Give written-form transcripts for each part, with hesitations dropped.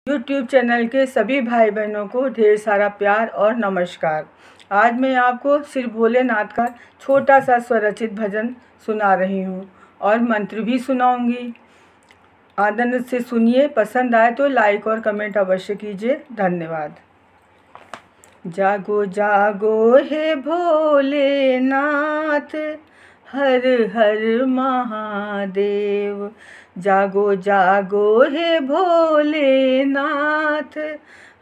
YouTube channel के सभी भाई बहनों को ढेर सारा प्यार और नमस्कार। आज मैं आपको श्री भोलेनाथ का छोटा सा स्वरचित भजन सुना रही हूँ और मंत्र भी सुनाऊंगी। आनंद से सुनिए। पसंद आए तो लाइक और कमेंट अवश्य कीजिए। धन्यवाद। जागो जागो हे भोलेनाथ, हर हर महादेव। जागो जागो हे भोलेनाथ,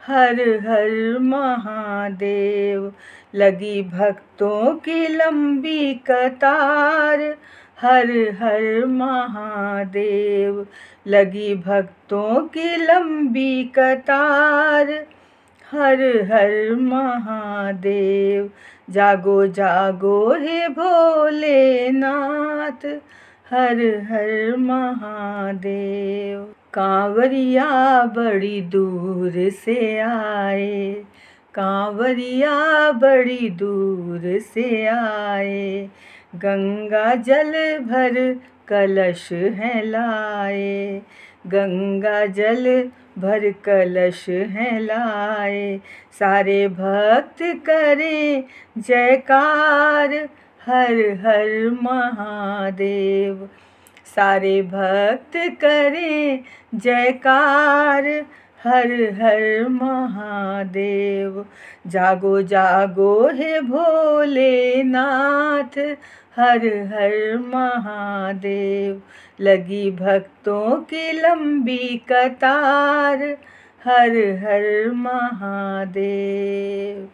हर हर महादेव। लगी भक्तों की लंबी कतार, हर हर महादेव। लगी भक्तों की लंबी कतार, हर हर महादेव। जागो जागो हे भोलेनाथ, हर हर महादेव। कांवरिया बड़ी दूर से आए, कांवरिया बड़ी दूर से आए। गंगा जल भर कलश है लाए, गंगा जल भर कलश है लाए। सारे भक्त करें जयकार, हर हर महादेव। सारे भक्त करें जयकार, हर हर महादेव। जागो जागो हे भोलेनाथ, हर हर महादेव। लगी भक्तों की लंबी कतार, हर हर महादेव।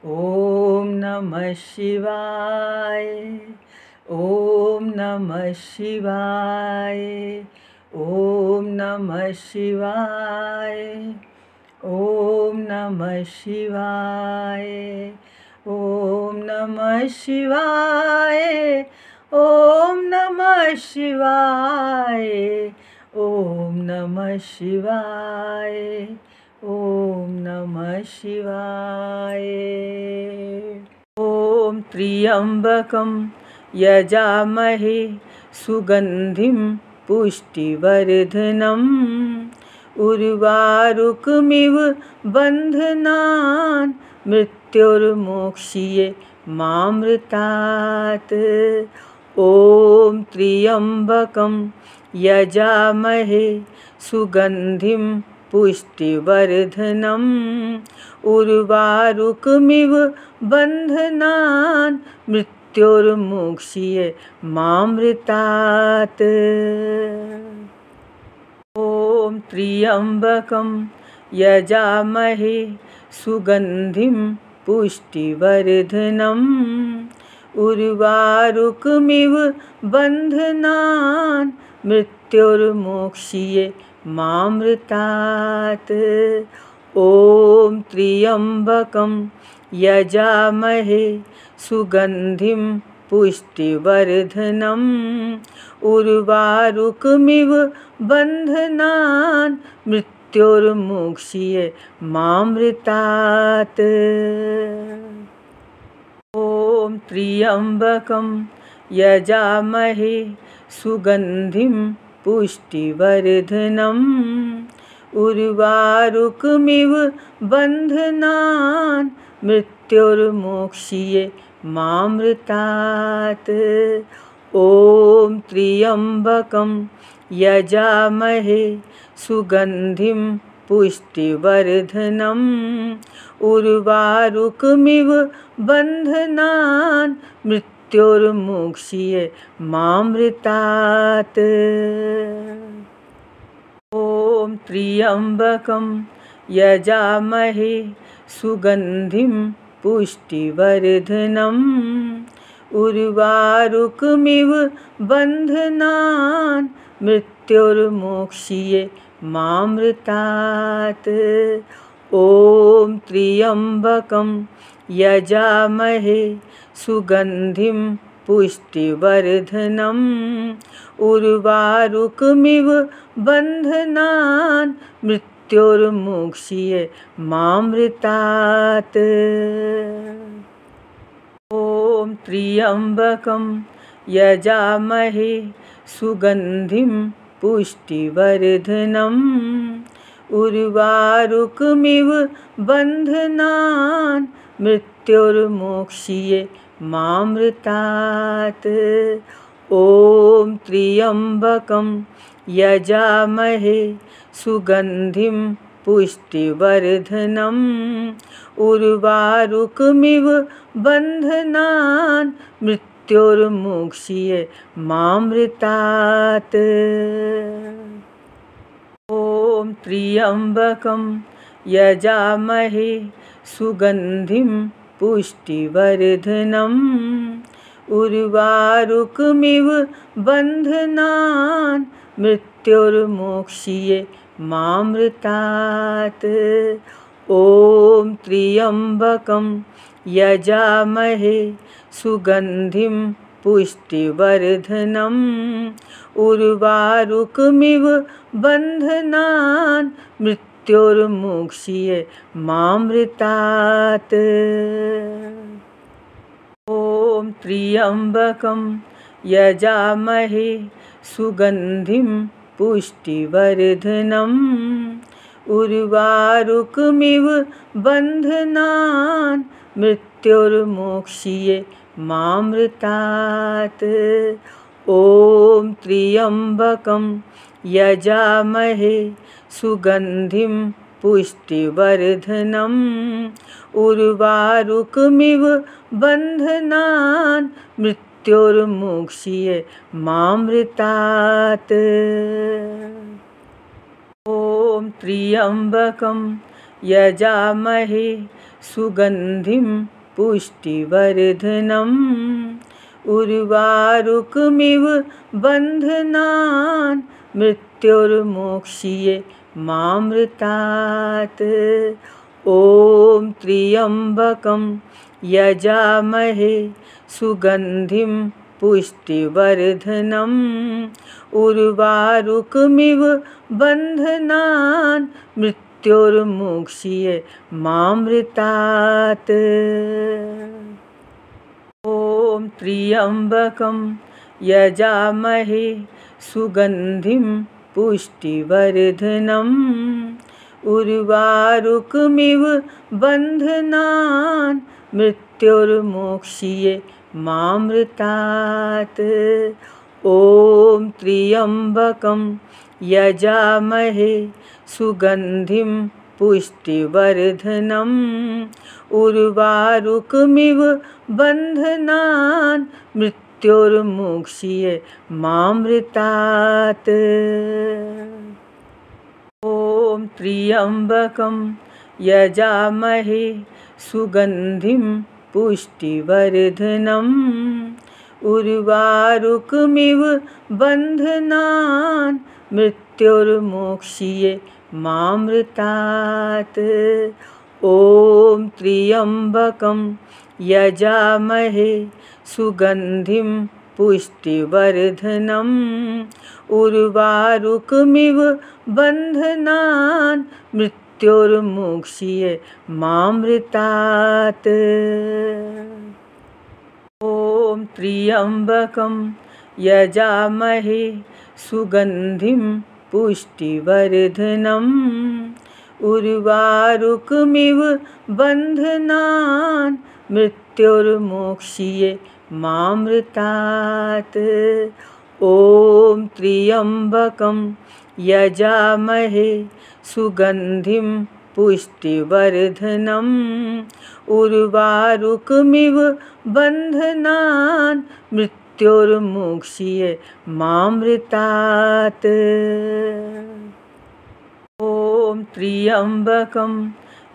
ओम नमः शिवाय, ओम नमः शिवाय, ओम नमः शिवाय, ओम नमः शिवाय, ओम नमः शिवाय, ओम नमः शिवाय, ओम नमः शिवाय, ओम नमः शिवाय। ओम त्र्यंबकं यजामहे सुगंधिं पुष्टिवर्धनम् उर्वारुकमिव बन्धनान् मृत्युर्मोक्ष्ये मामृतात्। ओम त्र्यंबकं यजामहे सुगंधिं पुष्टिवर्धनम् उर्वारुकमिव बन्धनान् मृत्युर्मोक्ष्ये मामृतात्। ओम त्र्यंबकं यजामहे सुगंधिं पुष्टिवर्धनम् उर्वारुकमिव बन्धनान् मृत्युर्मोक्ष्ये मामृतात्। ओम त्र्यंबकं यजामहे सुगंधिं पुष्टिवर्धनम् उर्वारुकमिव बन्धनान् मृत्युर्मोक्ष्ये मामृतात्। ओम त्र्यंबकं यजामहे सुगंधिं पुष्टिवर्धनम् उर्वारुकमिव बन्धनान् मृत्युर्मोक्ष्ये मामृतात्। ओम त्र्यंबकं यजामहे सुगंधिं पुष्टिवर्धनम् उर्वारुकमिव बन्धनान् मृत्युर्मोक्ष्ये मामृतात्। ओम त्र्यंबकं यजामहे सुगंधिं पुष्टिवर्धनम् उर्वारुकमिव बन्धनान् मृत्युर्मोक्ष्ये मामृतात्। ओम त्र्यंबकं यजामहे सुगंधिं पुष्टिवर्धनम् उर्वारुकमिव बन्धनान् मृत्युर्मोक्ष्ये मामृतात्। ओम त्र्यंबकं यजामहे सुगंधिं पुष्टिवर्धनम् उर्वारुकमिव बन्धनान् मृत्युर्मोक्ष्ये मामृतात्। ॐ त्र्यम्बकं यजामहे सुगन्धिं पुष्टिवर्धनम् उर्वारुकमिव बन्धनान् मृत्युर्मोक्ष्ये मामृतात्। ॐ त्र्यम्बकं यजामहे सुगन्धिं पुष्टिवर्धनम् उर्वारुकमिव बन्धनान् मृत्युर्मोक्ष्ये मामृतात्। ॐ त्र्यम्बकं यजामहे सुगन्धिं पुष्टिवर्धनम् उर्वारुकमिव बन्धनान् मृत्युर्मोक्ष्ये मामृतात्। ॐ त्र्यम्बकं यजामहे सुगन्धिं पुष्टिवर्धनम् उर्वारुकमिव बन्धनान् मृत्युर्मोक्ष्ये मामृतात्। ॐ त्र्यम्बकं यजामहे सुगन्धिं पुष्टिवर्धनम् उर्वारुकमिव बन्धनान् मृत्युर्मोक्ष्ये मामृतात्। ॐ त्र्यम्बकं यजामहे सुगन्धिं पुष्टिवर्धनम् उर्वारुकमिव बन्धनान् मृत्युर्मोक्ष्ये मामृतात्। ॐ त्र्यम्बकं यजामहे सुगन्धिं पुष्टिवर्धनम् उर्वारुकमिव बन्धनान् मृत्युर्मोक्ष्ये मामृतात्। ॐ त्र्यम्बकं यजामहे सुगन्धिं पुष्टिवर्धनम् उर्वारुकमिव बन्धनान् मृत्युर्मोक्ष्ये मामृतात्। ॐ त्र्यम्बकं यजामहे सुगन्धिं पुष्टिवर्धनम् उर्वारुकमिव बन्धनान् मृत्युर्मोक्ष्ये मामृतात्। ॐ त्र्यम्बकं यजामहे सुगन्धिं पुष्टिवर्धनम् उर्वारुकमिव बन्धनान् मृत्युर्मोक्ष्ये मामृतात्। ॐ त्र्यम्बकं यजामहे सुगन्धिं पुष्टिवर्धनम् उर्वारुकमिव बन्धनान् मृत्युर्मोक्ष्ये मामृतात्। ॐ त्र्यम्बकं यजामहे सुगन्धिं पुष्टिवर्धनम् उर्वारुकमिव बन्धनान् मृत्युर्मोक्ष्ये मामृतात्। ॐ त्र्यम्बकं यजामहे सुगन्धिं पुष्टिवर्धनम् उर्वारुकमिव बन्धनान् मृत्युर्मोक्ष्ये मामृतात्। ॐ त्र्यम्बकं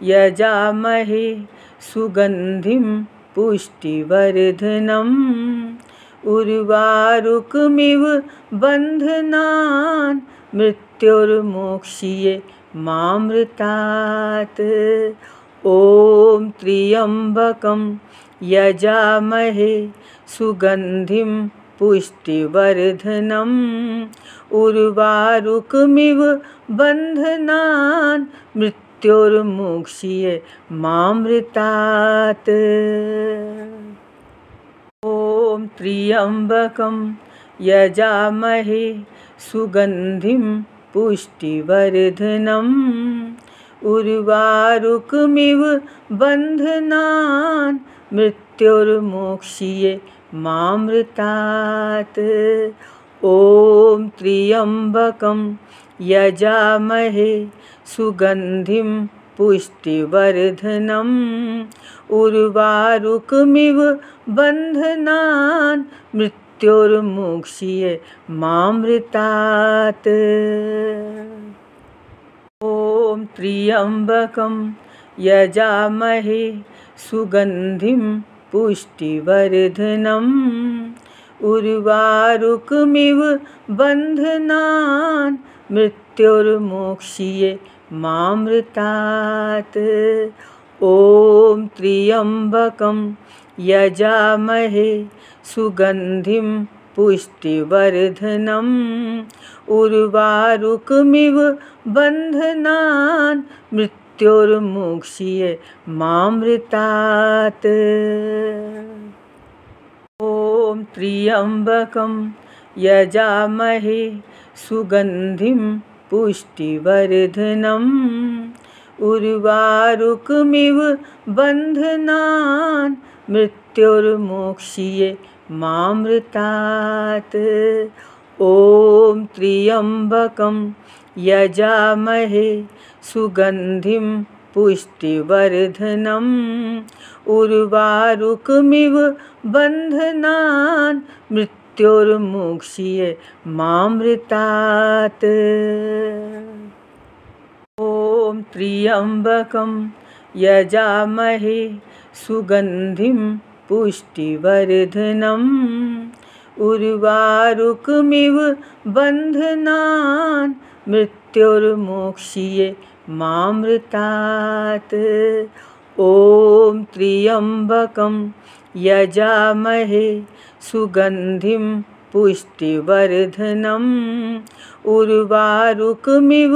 यजामहे सुगन्धिं पुष्टिवर्धनम् उर्वारुकमिव बन्धनान् मृत्युर्मोक्ष्ये मामृतात्। ॐ त्र्यम्बकं यजामहे सुगन्धिं पुष्टिवर्धनम् उर्वारुकमिव बन्धनान् मृत्युर्मोक्ष्ये मामृतात्। ॐ त्र्यम्बकं यजामहे सुगन्धिं पुष्टिवर्धनम् उर्वारुकमिव बन्धनान् मृत्युर्मोक्ष्ये मामृतात्। ॐ त्र्यम्बकं यजामहे सुगन्धिं पुष्टिवर्धनम् उर्वारुकमिव बन्धनान् मृत्युर्मोक्ष्ये मामृतात्। ॐ त्र्यम्बकं यजामहे सुगन्धिं पुष्टिवर्धनम् उर्वारुकमिव बन्धनान् मृत्युर्मोक्ष्ये मामृतात्। ॐ त्र्यम्बकं यजामहे सुगन्धिं पुष्टिवर्धनम् उर्वारुकमिव बन्धनान् मृत्युर्मोक्ष्ये मामृतात्। ॐ त्र्यम्बकं यजामहे सुगन्धिं पुष्टिवर्धनम् उर्वारुकमिव बन्धनान् मृत्युर्मोक्ष्ये मामृतात्। ॐ त्र्यम्बकं यजामहे सुगन्धिं पुष्टिवर्धनम् उर्वारुकमिव बन्धनान् मृत्युर्मोक्ष्ये मामृतात्। ॐ त्र्यम्बकं यजामहे सुगन्धिं पुष्टिवर्धनम् उर्वारुकमिव बन्धनान् मृत्युर्मोक्ष्ये मामृतात्। ॐ त्र्यम्बकं यजामहे सुगन्धिं पुष्टिवर्धनम् उर्वारुकमिव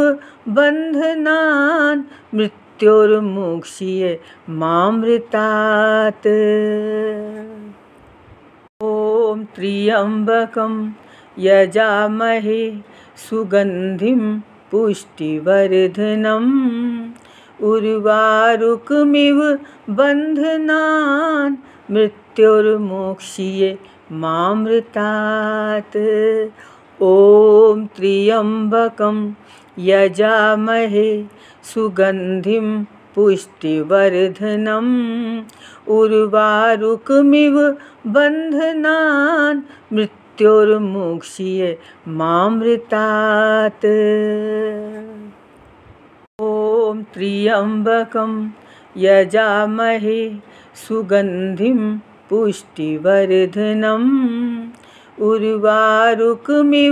बन्धनान् मृत्युर्मोक्ष्ये मामृतात्। ॐ त्र्यम्बकं यजामहे सुगन्धिं पुष्टिवर्धनम् उर्वारुकमिव बन्धनान् मृत्युर्मोक्ष्ये मामृतात्। ॐ त्र्यम्बकं यजामहे सुगन्धिं पुष्टिवर्धनम् उर्वारुकमिव बन्धनान् मृत्युर्मोक्ष्ये मामृतात्। ॐ त्र्यम्बकं यजामहे सुगन्धिं पुष्टिवर्धनम् उर्वारुकमिव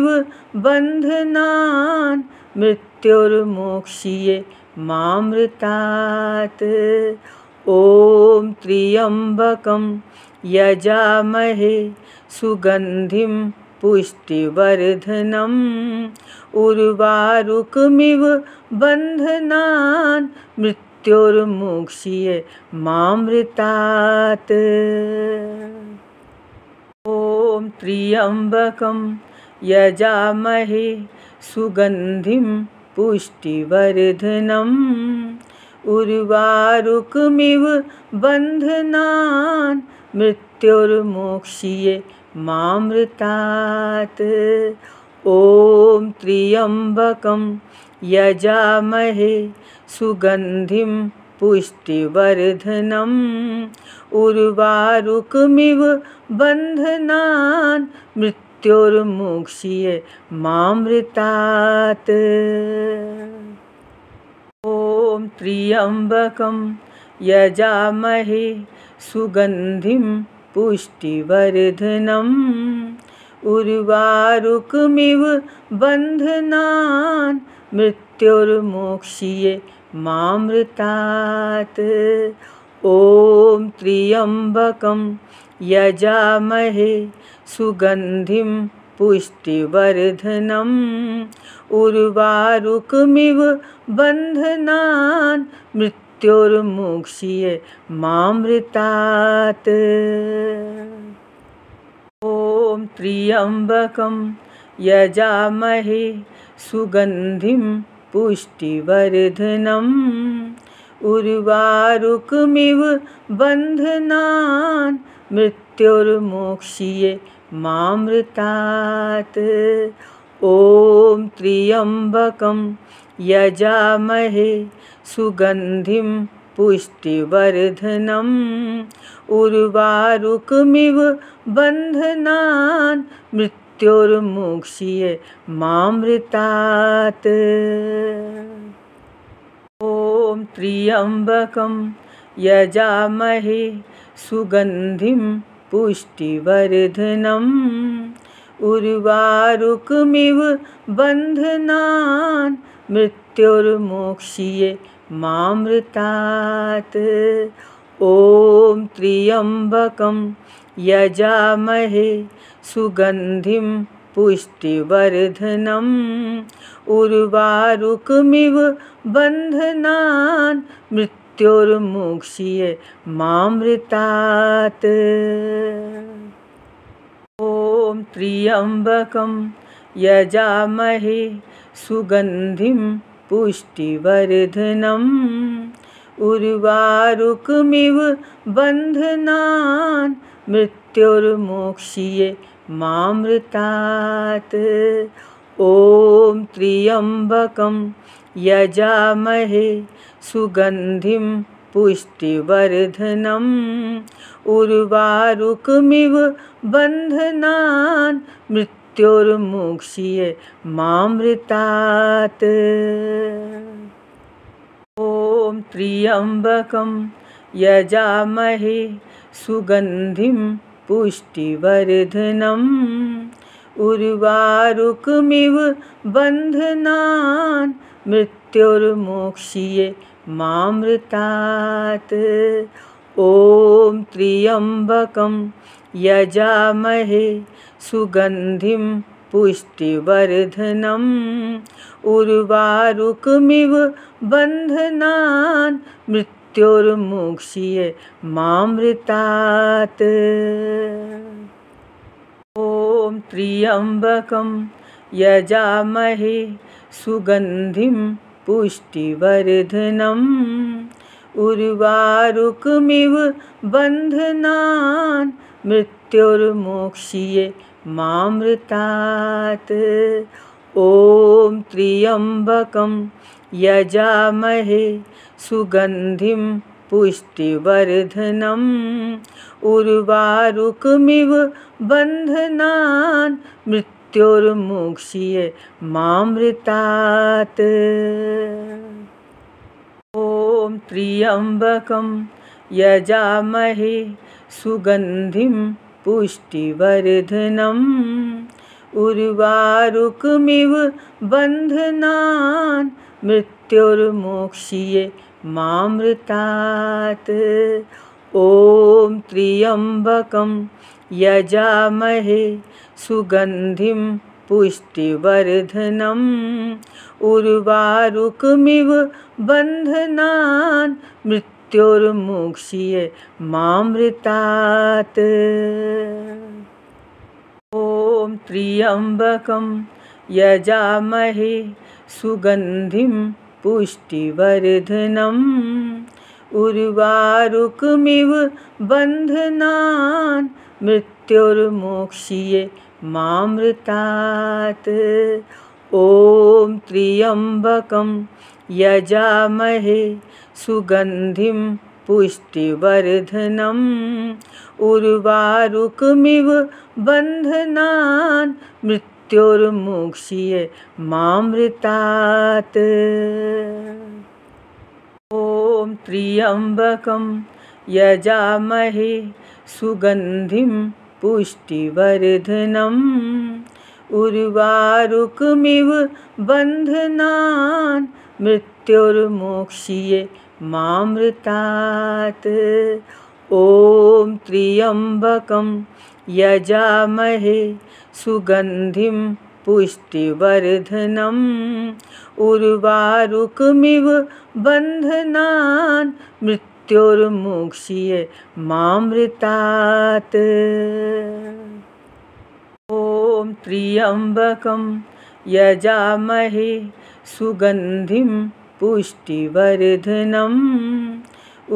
बन्धनान् मृत्युर्मोक्ष्ये मामृतात्। ॐ त्र्यम्बकं यजामहे सुगन्धिं पुष्टिवर्धनम् उर्वारुकमिव बन्धनान् मृत्युर्मोक्ष्ये मामृतात्। ॐ त्र्यम्बकं यजामहे सुगन्धिं पुष्टिवर्धनम् उर्वारुकमिव बन्धनान् मृत्युर्मोक्ष्ये मामृतात्। ॐ त्र्यम्बकं यजामहे सुगन्धिं पुष्टिवर्धनम् उर्वारुकमिव बन्धनान् मृत्युर्मोक्ष्ये मामृतात्। ॐ त्र्यम्बकं यजामहे सुगन्धिं पुष्टिवर्धनम् उर्वारुकमिव बन्धनान् मृत्युर्मोक्ष्ये मामृतात्। ॐ त्र्यम्बकं यजामहे सुगन्धिं पुष्टिवर्धनम् उर्वारुकमिव बन्धनान् मृत्युर्मोक्ष्ये मामृतात्। ॐ त्र्यम्बकं यजामहे सुगन्धिं पुष्टिवर्धनम् उर्वारुकमिव बन्धनान् मृत्युर्मोक्ष्ये मामृतात्। ॐ त्र्यम्बकं यजामहे सुगन्धिं पुष्टिवर्धनम् उर्वारुकमिव बन्धनान् मृत्युर्मोक्ष्ये मामृतात्। ॐ त्र्यम्बकं यजामहे सुगन्धिं पुष्टिवर्धनम् उर्वारुकमिव बन्धनान् मृत्युर्मोक्ष्ये मामृतात्। ॐ त्र्यम्बकं यजामहे सुगन्धिं पुष्टिवर्धनम् उर्वारुकमिव बन्धनान् मृत्युर्मोक्ष्ये मामृतात्। ॐ त्र्यम्बकं यजामहे सुगन्धिं पुष्टिवर्धनम् उर्वारुकमिव बन्धनान् मृत्युर्मोक्ष्ये मामृतात्। ॐ त्र्यम्बकं यजामहे सुगन्धिं पुष्टिवर्धनम् उर्वारुकमिव बन्धनान् मृत्युर्मोक्ष्ये मामृतात्। ॐ त्र्यम्बकं यजामहे सुगन्धिं पुष्टिवर्धनम् उर्वारुकमिव बन्धनान् मृत्युर्मोक्ष्ये मामृतात्। ॐ त्र्यम्बकं यजामहे सुगन्धिं पुष्टिवर्धनम् उर्वारुकमिव बन्धनान् मृत्युर्मोक्ष्ये मामृतात्। ॐ त्र्यम्बकं यजामहे सुगन्धिं पुष्टिवर्धनम् उर्वारुकमिव बन्धनान् मृत्युर्मोक्ष्ये मामृतात्। ॐ त्र्यम्बकं यजामहे सुगन्धिं पुष्टिवर्धनम् उर्वारुकमिव बन्धनान् मृत्युर्मोक्ष्ये मामृतात्। ॐ त्र्यम्बकं यजामहे सुगन्धिं पुष्टिवर्धनम् उर्वारुकमिव बन्धनान् मृत्युर्मोक्ष्ये मामृतात्। ॐ त्र्यम्बकं यजामहे सुगन्धिं पुष्टिवर्धनम् उर्वारुकमिव बन्धनान् मृत्युर्मोक्ष्ये मामृतात्। ॐ त्र्यम्बकं यजामहे सुगन्धिं पुष्टिवर्धनम् उर्वारुकमिव बन्धनान् मृत्युर्मोक्ष्ये मामृतात्। ॐ त्र्यम्बकं यजामहे सुगन्धिं पुष्टिवर्धनम् उर्वारुकमिव बन्धनान् मृत्युर्मोक्ष्ये मामृतात्। ॐ त्र्यम्बकं यजामहे सुगन्धिं पुष्टिवर्धनम् उर्वारुकमिव बन्धनान् मृत्युर्मोक्ष्ये मामृतात्। ॐ त्र्यम्बकं यजामहे सुगन्धिं पुष्टिवर्धनम् उर्वारुकमिव बन्धनान् मृत्युर्मोक्ष्ये मामृतात्। ॐ त्र्यम्बकं यजामहे सुगन्धिं पुष्टिवर्धनम्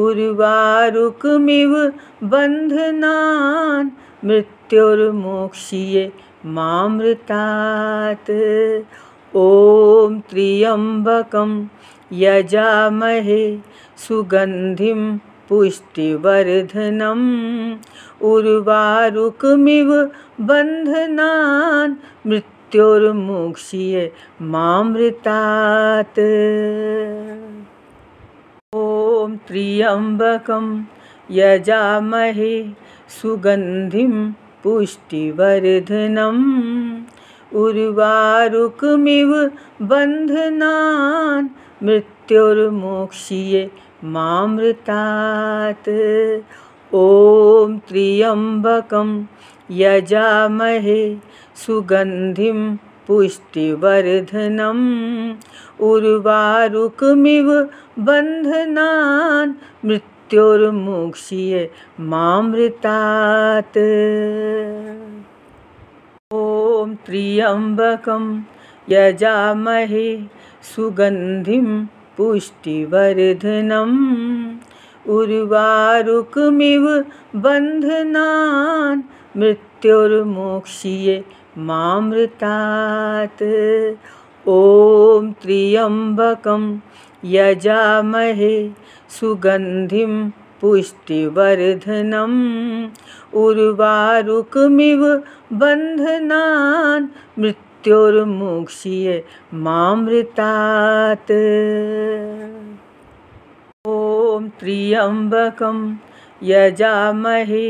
उर्वारुकमिव बन्धनान् मृत्युर्मोक्ष्ये मामृतात्। ॐ त्र्यम्बकं यजामहे सुगन्धिं पुष्टिवर्धनम् उर्वारुकमिव बन्धनान् मृत्युर्मोक्ष्ये मामृतात्। ॐ त्र्यम्बकं यजामहे सुगन्धिं पुष्टिवर्धनम् उर्वारुकमिव बन्धनान् मृत्युर्मोक्ष्ये मामृतात्। ॐ त्र्यम्बकं यजामहे सुगन्धिं पुष्टिवर्धनम् उर्वारुकमिव बन्धनान् मृत्युर्मोक्ष्ये मामृतात्। ॐ त्र्यम्बकं यजामहे सुगन्धिं पुष्टिवर्धनम् उर्वारुकमिव बन्धनान् मृत्युर्मोक्ष्ये मामृतात्। ॐ त्र्यम्बकं यजामहे सुगन्धिं पुष्टिवर्धनम् उर्वारुकमिव बन्धनान् मृत्युर्मोक्ष्ये मामृतात्। ॐ त्र्यम्बकं यजामहे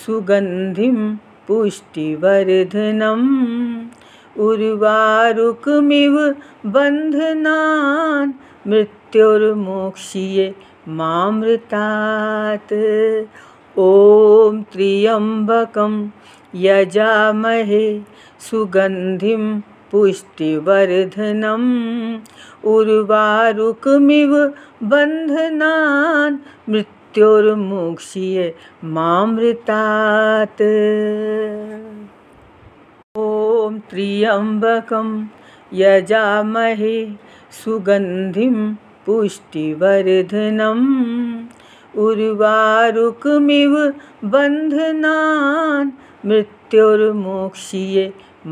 सुगन्धिं पुष्टिवर्धनम् उर्वारुकमिव बन्धनान् मृत्युर्मोक्ष्ये मामृतात्। ॐ त्र्यम्बकं यजामहे सुगन्धिं पुष्टिवर्धनम् उर्वारुकमिव बन्धनान् मृत्युर्मोक्ष्ये मामृतात्। ॐ त्र्यम्बकं यजामहे सुगन्धिं पुष्टिवर्धनम् उर्वारुकमिव बन्धनान् मृत्युर्मोक्ष्ये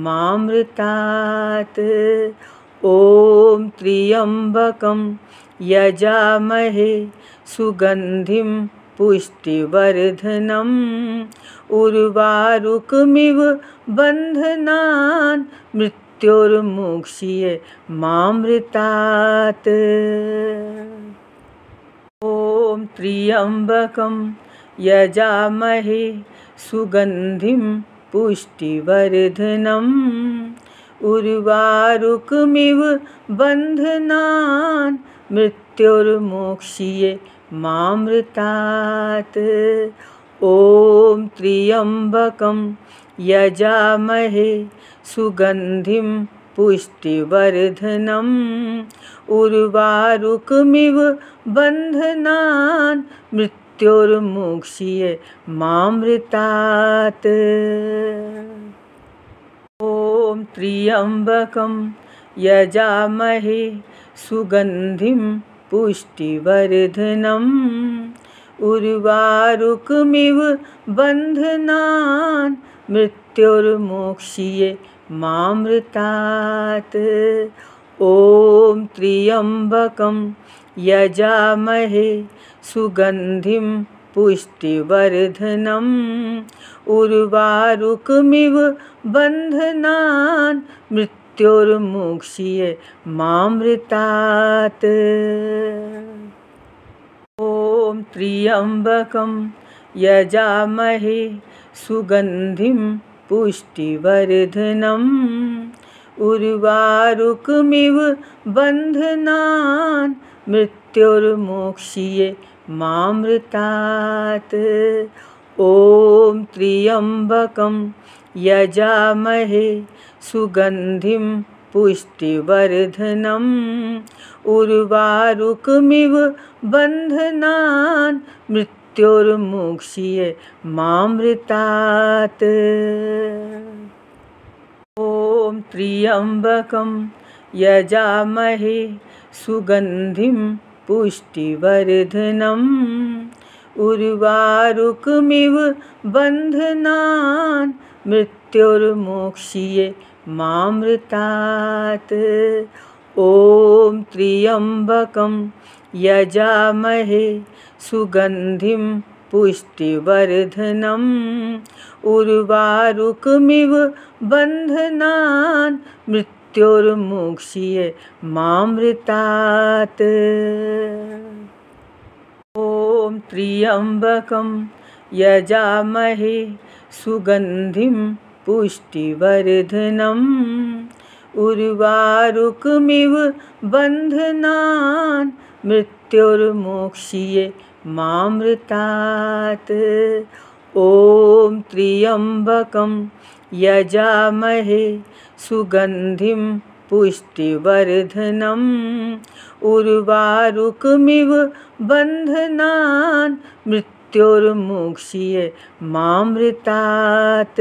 मामृतात्। ॐ त्र्यम्बकं यजामहे सुगन्धिं पुष्टिवर्धनम् उर्वारुकमिव बन्धनान् मृत्युर्मोक्ष्ये मामृतात्। ॐ त्र्यम्बकं यजामहे सुगन्धिं पुष्टिवर्धनम् उर्वारुकमिव बन्धनान् मृत्युर्मोक्ष्ये मामृतात्। ॐ त्र्यम्बकं यजामहे सुगन्धिं पुष्टिवर्धनम् उर्वारुकमिव बन्धनान् मृत्युर्मोक्ष्ये मामृतात्। ॐ त्र्यम्बकं यजामहे सुगन्धिं पुष्टिवर्धनम् उर्वारुकमिव बन्धनान् मृत्युर्मोक्ष्ये मामृतात्। ॐ त्र्यम्बकं यजामहे सुगन्धिं पुष्टिवर्धनम् उर्वारुकमिव बन्धनान् मृत्युर्मोक्ष्ये मामृतात्। ॐ त्र्यम्बकं यजामहे सुगन्धिं पुष्टिवर्धनम् उर्वारुकमिव बन्धनान् मृत्युर्मोक्ष्ये मामृतात्। ॐ त्र्यम्बकं यजामहे सुगन्धिं पुष्टिवर्धनम् उर्वारुकमिव बन्धनान् मृत्युर्मोक्ष्ये मामृतात्। ॐ ॐ त्र्यम्बकं यजामहे सुगन्धिं पुष्टिवर्धनम् उर्वारुकमिव बन्धनान् मृत्युर्मोक्ष्ये मामृतात्। ॐ त्र्यम्बकं यजामहे सुगन्धिं पुष्टिवर्धनम् उर्वारुकमिव बन्धनान् मृत्युर्मोक्ष्ये मामृतात्। ॐ त्र्यम्बकं यजामहे सुगन्धिं पुष्टिवर्धनम् उर्वारुकमिव बन्धनान् मृत्युर्मोक्ष्ये मामृतात्। ॐ त्र्यम्बकं यजामहे सुगन्धिं पुष्टिवर्धनम् उर्वारुकमिव बन्धनान् मृत्युर्मोक्ष्ये मामृतात्।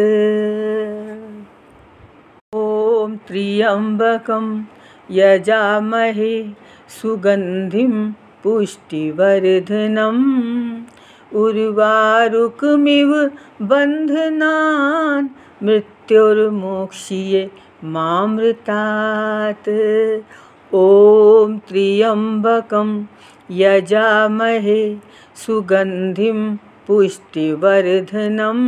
ॐ त्र्यम्बकं यजामहे सुगन्धिं पुष्टिवर्धनम् उर्वारुकमिव बन्धनान् मृत्युर्मोक्ष्ये मामृतात्। ॐ त्र्यम्बकं यजामहे सुगन्धिं पुष्टिवर्धनम्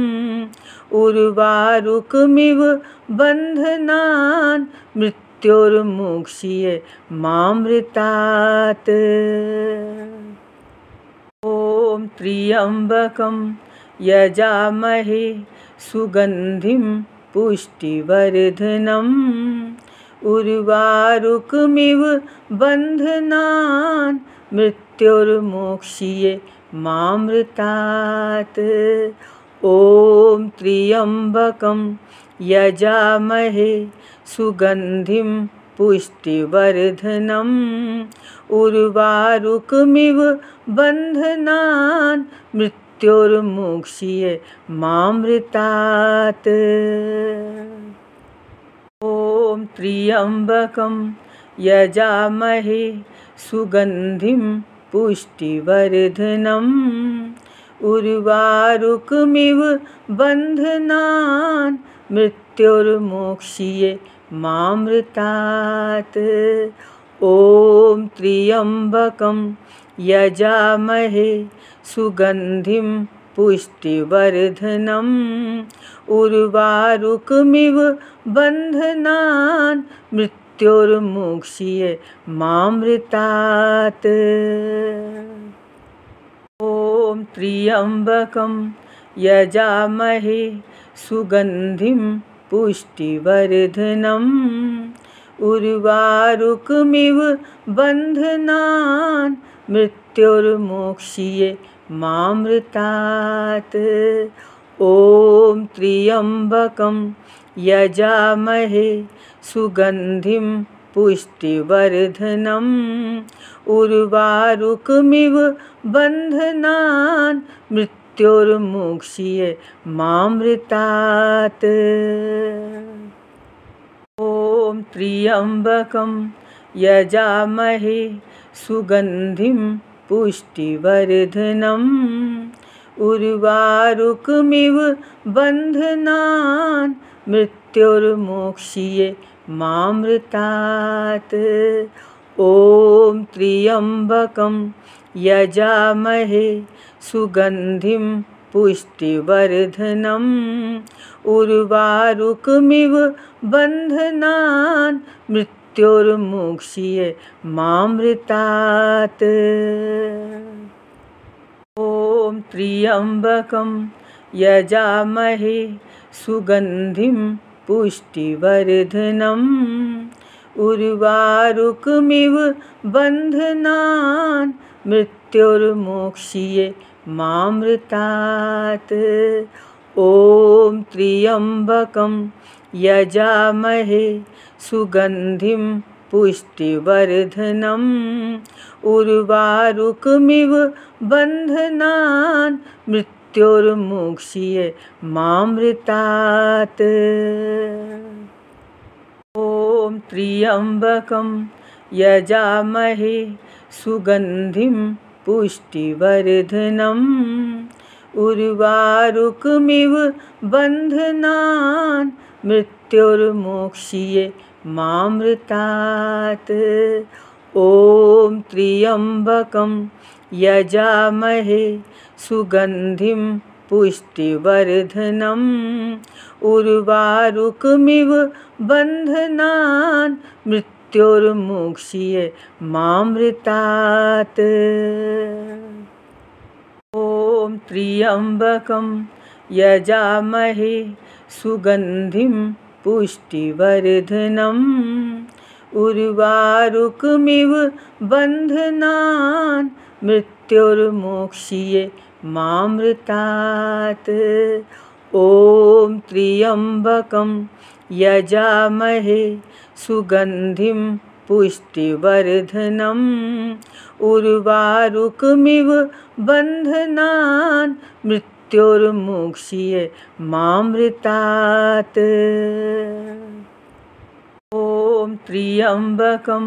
उर्वारुकमिव बन्धनान् मृत्युर्मोक्ष्ये मामृतात्। ॐ त्र्यम्बकं यजामहे सुगन्धिं पुष्टिवर्धनम् उर्वारुकमिव बन्धनान् मृत्युर्मोक्ष्ये मामृतात्। ॐ त्र्यम्बकं यजामहे सुगन्धिं पुष्टिवर्धनम् उर्वारुकमिव बन्धनान् मृत्युर्मोक्ष्ये मामृतात्। ॐ त्र्यम्बकं यजामहे सुगन्धिं पुष्टिवर्धनम् उर्वारुकमिव बन्धनान् मृत्युर्मोक्ष्ये मामृतात्। ॐ त्र्यम्बकं यजामहे सुगन्धिं पुष्टिवर्धनम् उर्वारुकमिव बन्धनान् मृत्युर्मोक्ष्ये मामृतात्। ॐ त्र्यम्बकं यजामहे सुगन्धिं पुष्टिवर्धनम् उर्वारुकमिव बन्धनान् मृत्युर्मोक्ष्ये मामृतात्। ॐ त्र्यम्बकं यजामहे सुगन्धिं पुष्टिवर्धनम् उर्वारुकमिव बन्धनान् मृत्युर्मोक्ष्ये मामृतात्। ॐ त्र्यम्बकं यजामहे सुगन्धिं पुष्टिवर्धनम् उर्वारुकमिव बन्धनान् मृत्युर्मोक्ष्ये मामृतात्। ॐ त्र्यम्बकं यजामहे सुगन्धिं पुष्टिवर्धनम् उर्वारुकमिव बन्धनान् मृत्युर्मोक्ष्ये मामृतात्। ॐ त्र्यम्बकं यजामहे सुगन्धिं पुष्टिवर्धनम् उर्वारुकमिव बन्धनान् मृत्युर्मोक्ष्ये मामृतात्। ॐ त्र्यम्बकं यजामहे सुगन्धिं पुष्टिवर्धनम् उर्वारुकमिव बन्धनान् मृत्युर्मोक्ष्ये मामृतात्। त्र्यम्बकं यजामहे सुगन्धिं पुष्टिवर्धनम् उर्वारुकमिव बन्धनान् मृत्युर्मोक्ष्ये मामृतात्। ॐ त्र्यम्बकं यजामहे सुगन्धिं पुष्टिवर्धनम् उर्वारुकमिव बन्धनान् मृत्युर्मोक्ष्ये मामृतात्। ॐ त्र्यम्बकं यजामहे सुगन्धिं पुष्टिवर्धनम् उर्वारुकमिव बन्धनान् मृत्युर्मोक्ष्ये मामृतात्। ॐ त्र्यम्बकं यजामहे सुगन्धिं पुष्टिवर्धनम् उर्वारुकमिव बन्धनान् मृत्युर्मोक्ष्ये मामृतात्। ॐ त्र्यम्बकं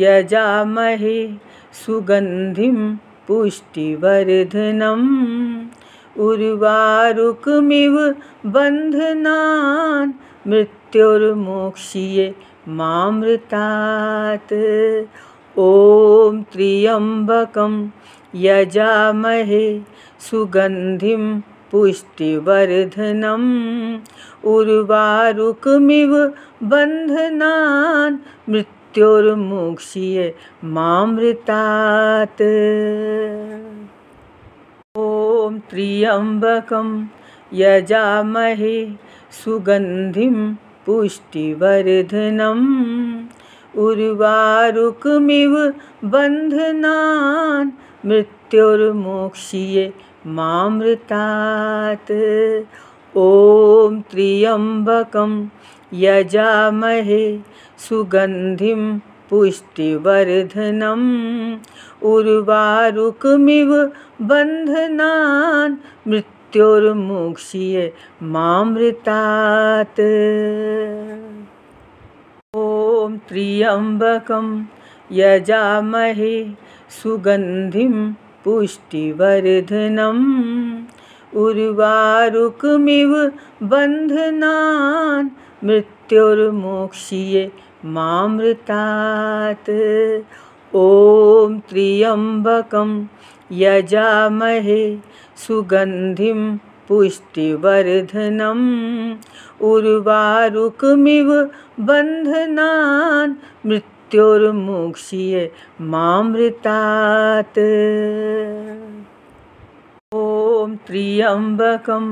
यजामहे सुगन्धिं पुष्टिवर्धनम् उर्वारुकमिव बन्धनान् मृत्युर्मोक्ष्ये मामृतात्। ॐ त्र्यम्बकं यजामहे सुगन्धिं पुष्टिवर्धनम् उर्वारुकमिव बन्धनान् मृत्युर्मोक्ष्ये मामृतात्। ॐ त्र्यम्बकं यजामहे सुगन्धिं पुष्टिवर्धनम् उर्वारुकमिव बन्धनान् मृत्युर्मोक्ष्ये मामृतात्। ॐ त्र्यम्बकं यजामहे सुगन्धिं पुष्टिवर्धनम् उर्वारुकमिव बन्धनान् मृत्युर्मोक्ष्ये मामृतात्। ॐ त्र्यम्बकं यजामहे सुगन्धिं पुष्टिवर्धनम् उर्वारुकमिव बन्धनान् मृत्युर्मोक्ष्ये मामृतात्। ॐ त्र्यम्बकं यजामहे सुगन्धिं पुष्टिवर्धनम् उर्वारुकमिव बन्धनान् मृत्युर्मोक्ष्ये मामृतात्। ॐ त्र्यम्बकं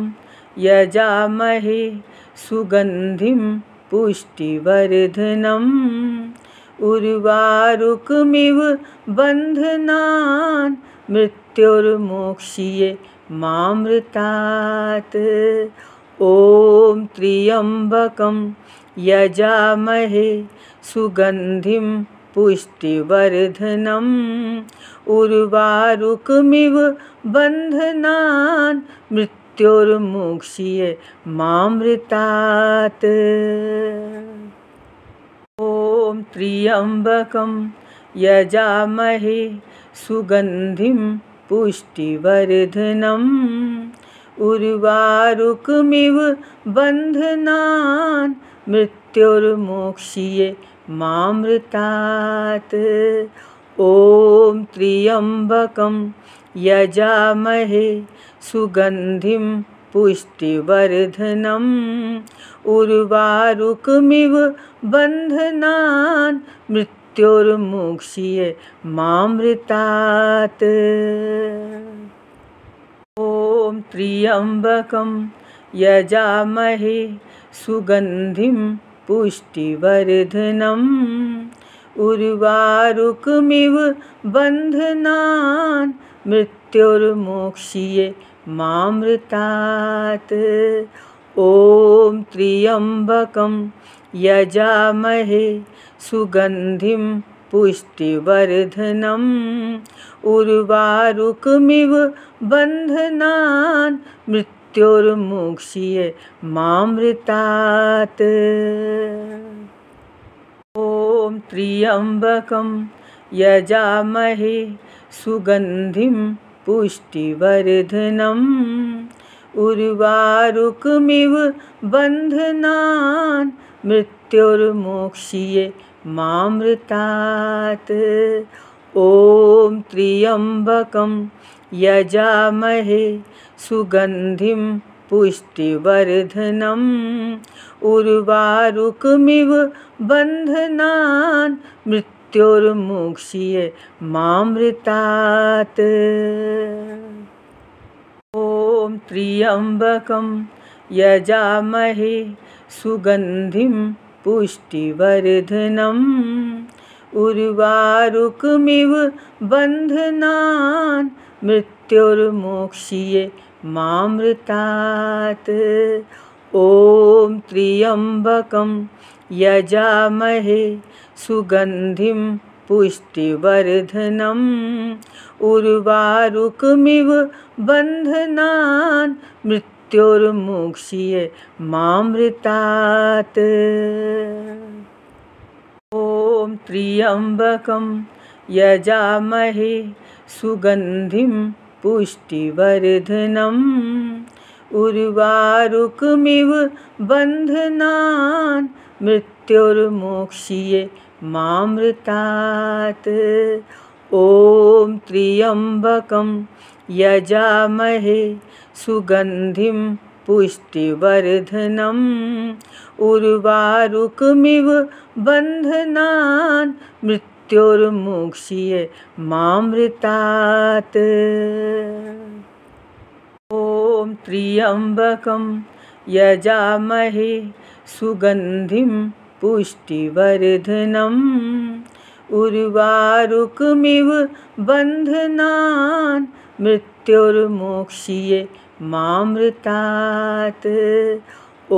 यजामहे सुगन्धिं पुष्टिवर्धनम् उर्वारुकमिव बन्धनान् मृत्युर्मोक्ष्ये मामृतात्। ॐ त्र्यम्बकं यजामहे सुगन्धिं पुष्टिवर्धनम् उर्वारुकमिव बन्धनान् मृत्युर्मोक्ष्ये मामृतात्। ॐ त्र्यम्बकं यजामहे सुगन्धिं पुष्टिवर्धनम् उर्वारुकमिव बन्धनान् मृत्युर्मोक्ष्ये मामृतात्। ॐ त्र्यम्बकं यजामहे सुगन्धिं पुष्टिवर्धनम् उर्वारुकमिव बन्धनान् मृत्युर्मोक्ष्ये मामृतात्। ॐ त्र्यम्बकं यजामहे सुगन्धिं पुष्टिवर्धनम् उर्वारुकमिव बन्धनान् मृत्युर्मोक्ष्ये मामृतात्। ॐ त्र्यम्बकं यजामहे सुगन्धिं पुष्टिवर्धनम् उर्वारुकमिव बन्धनान् मृत्युर्मोक्ष्ये मामृतात्। ॐ त्र्यम्बकं यजामहे सुगन्धिं पुष्टिवर्धनम् उर्वारुकमिव बन्धनान् मृत्युर्मोक्ष्ये मामृतात्। ॐ त्र्यम्बकं यजामहे सुगन्धिं पुष्टिवर्धनम् उर्वारुकमिव बन्धनान् मृत्युर्मोक्ष्ये मामृतात्। ॐ त्र्यम्बकं यजामहे सुगन्धिं पुष्टिवर्धनम् उर्वारुकमिव बन्धनान् मृत्युर्मोक्ष्ये मामृतात्। ॐ त्र्यम्बकं यजामहे सुगन्धिं पुष्टिवर्धनम् उर्वारुकमिव बन्धनान् मृत्युर्मोक्ष्ये मामृतात्। ॐ त्र्यम्बकं यजामहे सुगन्धिं पुष्टिवर्धनम् उर्वारुकमिव बन्धनान् मृत्युर्मोक्ष्ये मामृतात्। ॐ त्र्यम्बकं यजामहे सुगन्धिं पुष्टिवर्धनम् उर्वारुकमिव बन्धनान् मृत्युर्मोक्ष्ये मामृतात्। ॐ त्र्यम्बकं यजामहे सुगन्धिं पुष्टिवर्धनम् उर्वारुकमिव बन्धनान् मृत्युर्मोक्ष्ये मामृतात्। ॐ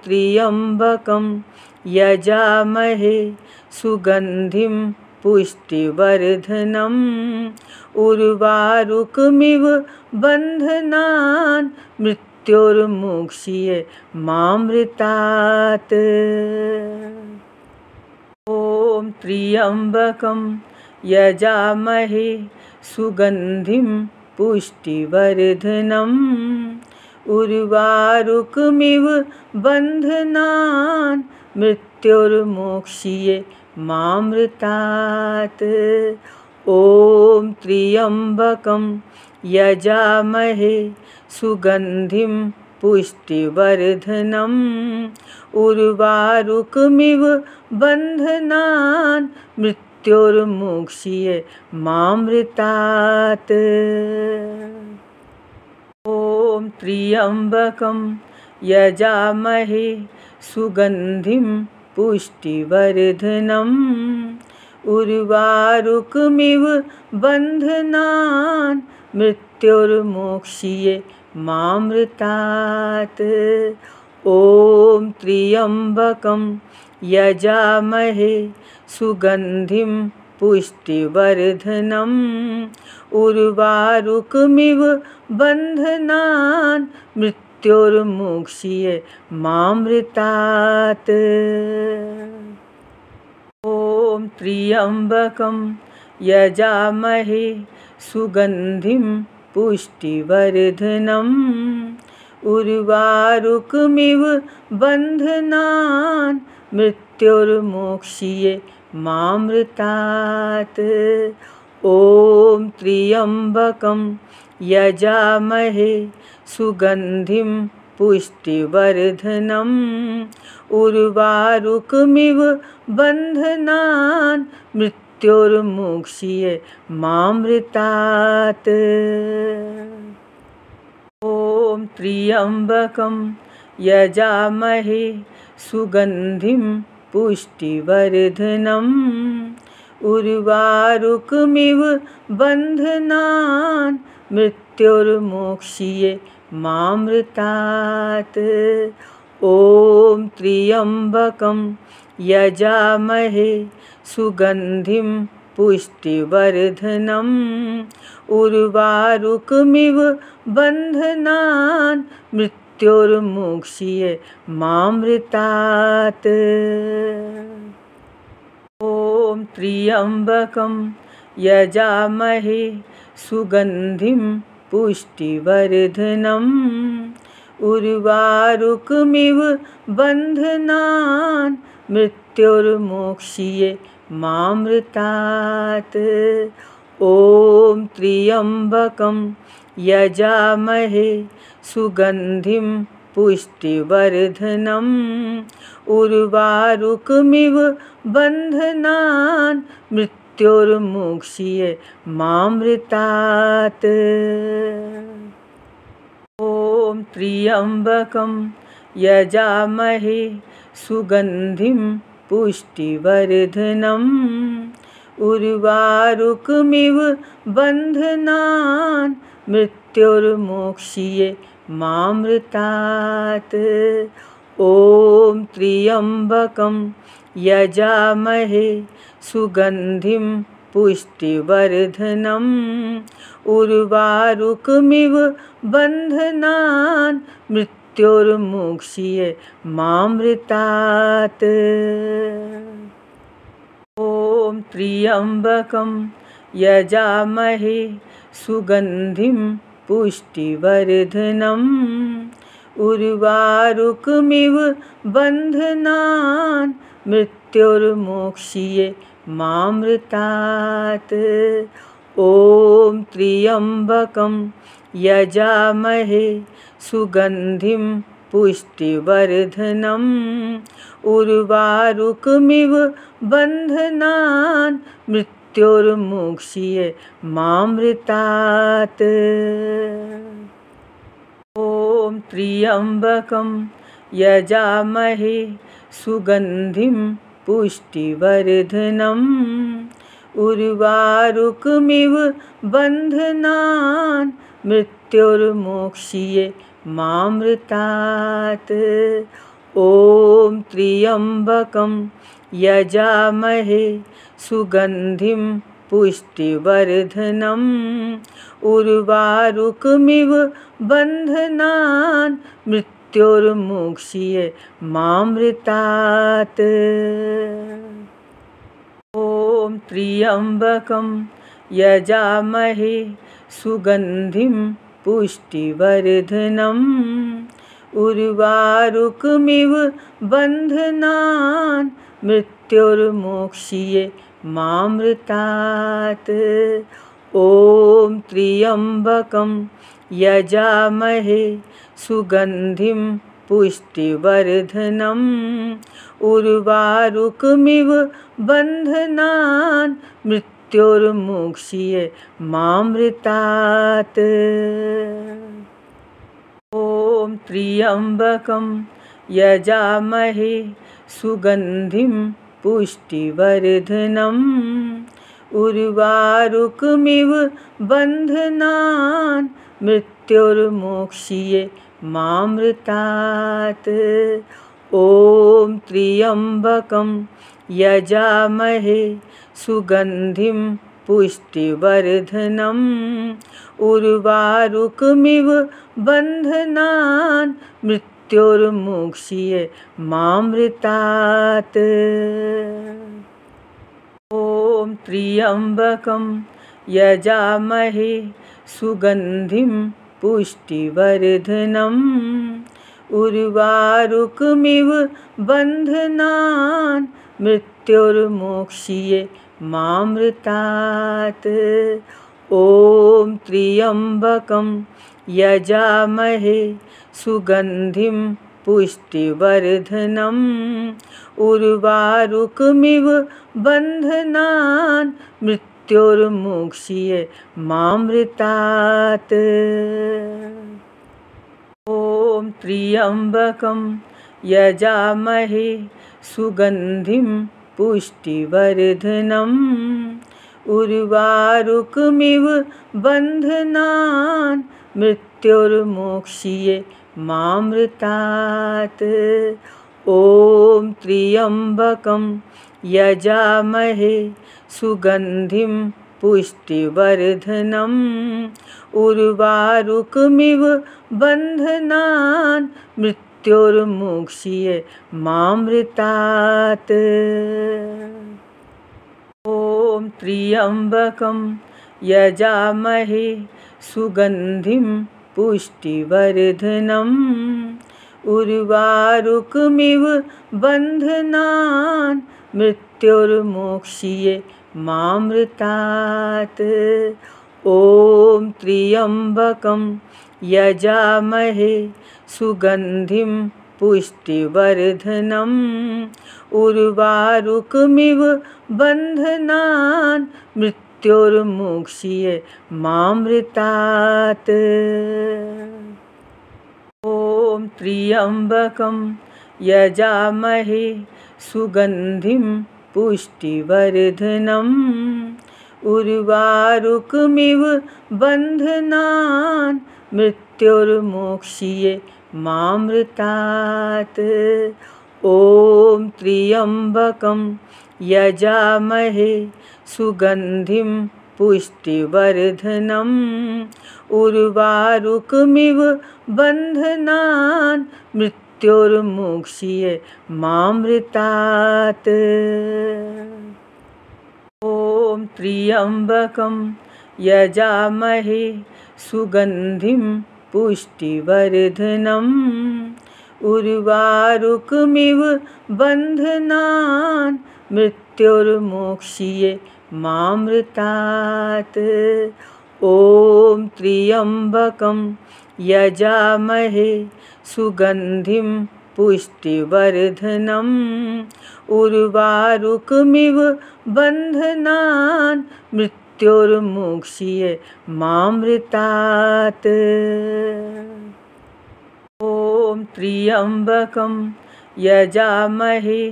त्र्यम्बकं यजामहे सुगन्धिं पुष्टिवर्धनम् उर्वारुकमिव बन्धनान् मृत्युर्मोक्ष्ये मामृतात्। ॐ त्र्यम्बकं यजामहे सुगन्धिं पुष्टिवर्धनम् उर्वारुकमिव बन्धनान् मृत्युर्मोक्ष्ये मामृतात्। ॐ त्र्यम्बकं यजामहे सुगन्धिं पुष्टिवर्धनम् उर्वारुकमिव बन्धनान् मृत्युर्मोक्ष्ये मामृतात्। ॐ त्र्यम्बकं यजामहे सुगन्धिं पुष्टिवर्धनम् उर्वारुकमिव बन्धनान् मृत्युर्मोक्ष्ये मामृतात्। ॐ त्र्यम्बकं यजामहे सुगन्धिं पुष्टिवर्धनम् उर्वारुकमिव बन्धनान् मृत्युर्मोक्ष्ये मामृतात्। ॐ त्र्यम्बकं यजामहे सुगन्धिं पुष्टिवर्धनम् उर्वारुकमिव बन्धनान् मृत्युर्मोक्ष्ये मामृतात्। ॐ त्र्यम्बकं यजामहे सुगन्धिं पुष्टिवर्धनम् उर्वारुकमिव बन्धनान् मृत्युर्मोक्ष्ये मामृतात्। ॐ त्र्यम्बकं यजामहे सुगन्धिं पुष्टिवर्धनम् उर्वारुकमिव बन्धनान् मृत्युर्मोक्ष्ये मामृतात्। ॐ त्र्यम्बकं यजामहे सुगन्धिं पुष्टिवर्धनम् उर्वारुकमिव बन्धनान् मृत्युर्मोक्ष्ये मामृतात्। ॐ त्र्यम्बकं यजामहे सुगन्धिं पुष्टिवर्धनम् उर्वारुकमिव बन्धनान् मृत्युर्मोक्ष्ये मामृतात्। ॐ त्र्यम्बकं यजामहे सुगन्धिं पुष्टिवर्धनम् उर्वारुकमिव बन्धनान् मृत्युर्मोक्ष्ये मामृतात्। ॐ त्र्यम्बकं यजामहे सुगन्धिं पुष्टिवर्धनम् उर्वारुकमिव बन्धनान् मृत्युर्मोक्ष्ये मामृतात्। ॐ त्र्यम्बकं यजामहे सुगन्धिं पुष्टिवर्धनम् उर्वारुकमिव बन्धनान् मृत्युर्मोक्ष्ये मामृतात्। ॐ त्र्यम्बकं यजामहे सुगन्धिं पुष्टिवर्धनम् उर्वारुकमिव बन्धनान् मृत्युर्मोक्ष्ये मामृतात्। ॐ त्र्यम्बकं यजामहे सुगन्धिं पुष्टिवर्धनम् उर्वारुकमिव बन्धनान् मृत्युर्मोक्ष्ये मामृतात्। ॐ त्र्यम्बकं यजामहे सुगन्धिं पुष्टिवर्धनम् उर्वारुकमिव बन्धनान् मृत्युर्मोक्ष्ये मामृतात्। ॐ त्र्यम्बकं यजामहे सुगन्धिं पुष्टिवर्धनम् उर्वारुकमिव बन्धनान् मृत्युर्मोक्ष्ये मामृतात्। ॐ त्र्यम्बकं यजामहे सुगन्धिं पुष्टिवर्धनम् उर्वारुकमिव बन्धनान् मृत्युर्मोक्ष्ये मामृतात्। ॐ त्र्यम्बकं यजामहे सुगन्धिं पुष्टिवर्धनम् उर्वारुकमिव बन्धनान् मृत्युर्मोक्ष्ये मामृतात्। ॐ त्र्यम्बकं यजामहे सुगन्धिं पुष्टिवर्धनम् उर्वारुकमिव बन्धनान् मृत्युर्मोक्ष्ये मामृतात्। ॐ त्र्यम्बकं यजामहे सुगन्धिं पुष्टिवर्धनम् उर्वारुकमिव बन्धनान् मृत्युर्मोक्ष्ये मामृतात्। ॐ त्र्यम्बकं यजामहे सुगन्धिं पुष्टिवर्धनम् उर्वारुकमिव बन्धनान् मृत्युर्मोक्ष्ये मामृतात्। ॐ त्र्यम्बकं यजामहे सुगन्धिं पुष्टिवर्धनम् उर्वारुकमिव बन्धनान् मृत्युर्मोक्ष्ये मामृतात्। ॐ त्र्यम्बकं यजामहे सुगन्धिं पुष्टिवर्धनम् उर्वारुकमिव बन्धनान् मृत्युर्मोक्ष्ये मामृतात्। ॐ त्र्यम्बकं यजामहे सुगन्धिं पुष्टिवर्धनम् उर्वारुकमिव बन्धनान् मृत्युर्मोक्ष्ये मामृतात्। त्र्यम्बकं यजामहे सुगन्धिं पुष्टिवर्धनम् उर्वारुकमिव बन्धनान् मृत्युर्मोक्ष्ये मामृतात्। ॐ त्र्यम्बकं यजामहे सुगन्धिं पुष्टिवर्धनम् उर्वारुकमिव बन्धनान् मृत्युर्मोक्ष्ये मामृतात्। ॐ त्र्यम्बकं यजामहे सुगन्धिं पुष्टिवर्धनम् उर्वारुकमिव बन्धनान् मृत्युर्मोक्ष्ये मामृतात्। ॐ त्र्यम्बकं यजामहे सुगन्धिं पुष्टिवर्धनम् उर्वारुकमिव बन्धनान् मृत्युर्मोक्ष्ये मामृतात्। ॐ त्र्यम्बकं यजामहे सुगन्धिं पुष्टिवर्धनम् उर्वारुकमिव बन्धनान् मृत्युर्मोक्ष्ये मामृतात्। ॐ त्र्यम्बकं यजामहे सुगन्धिं पुष्टिवर्धनम् उर्वारुकमिव बन्धनान् मृत्युर्मोक्ष्ये मामृतात्। ॐ त्र्यम्बकं यजामहे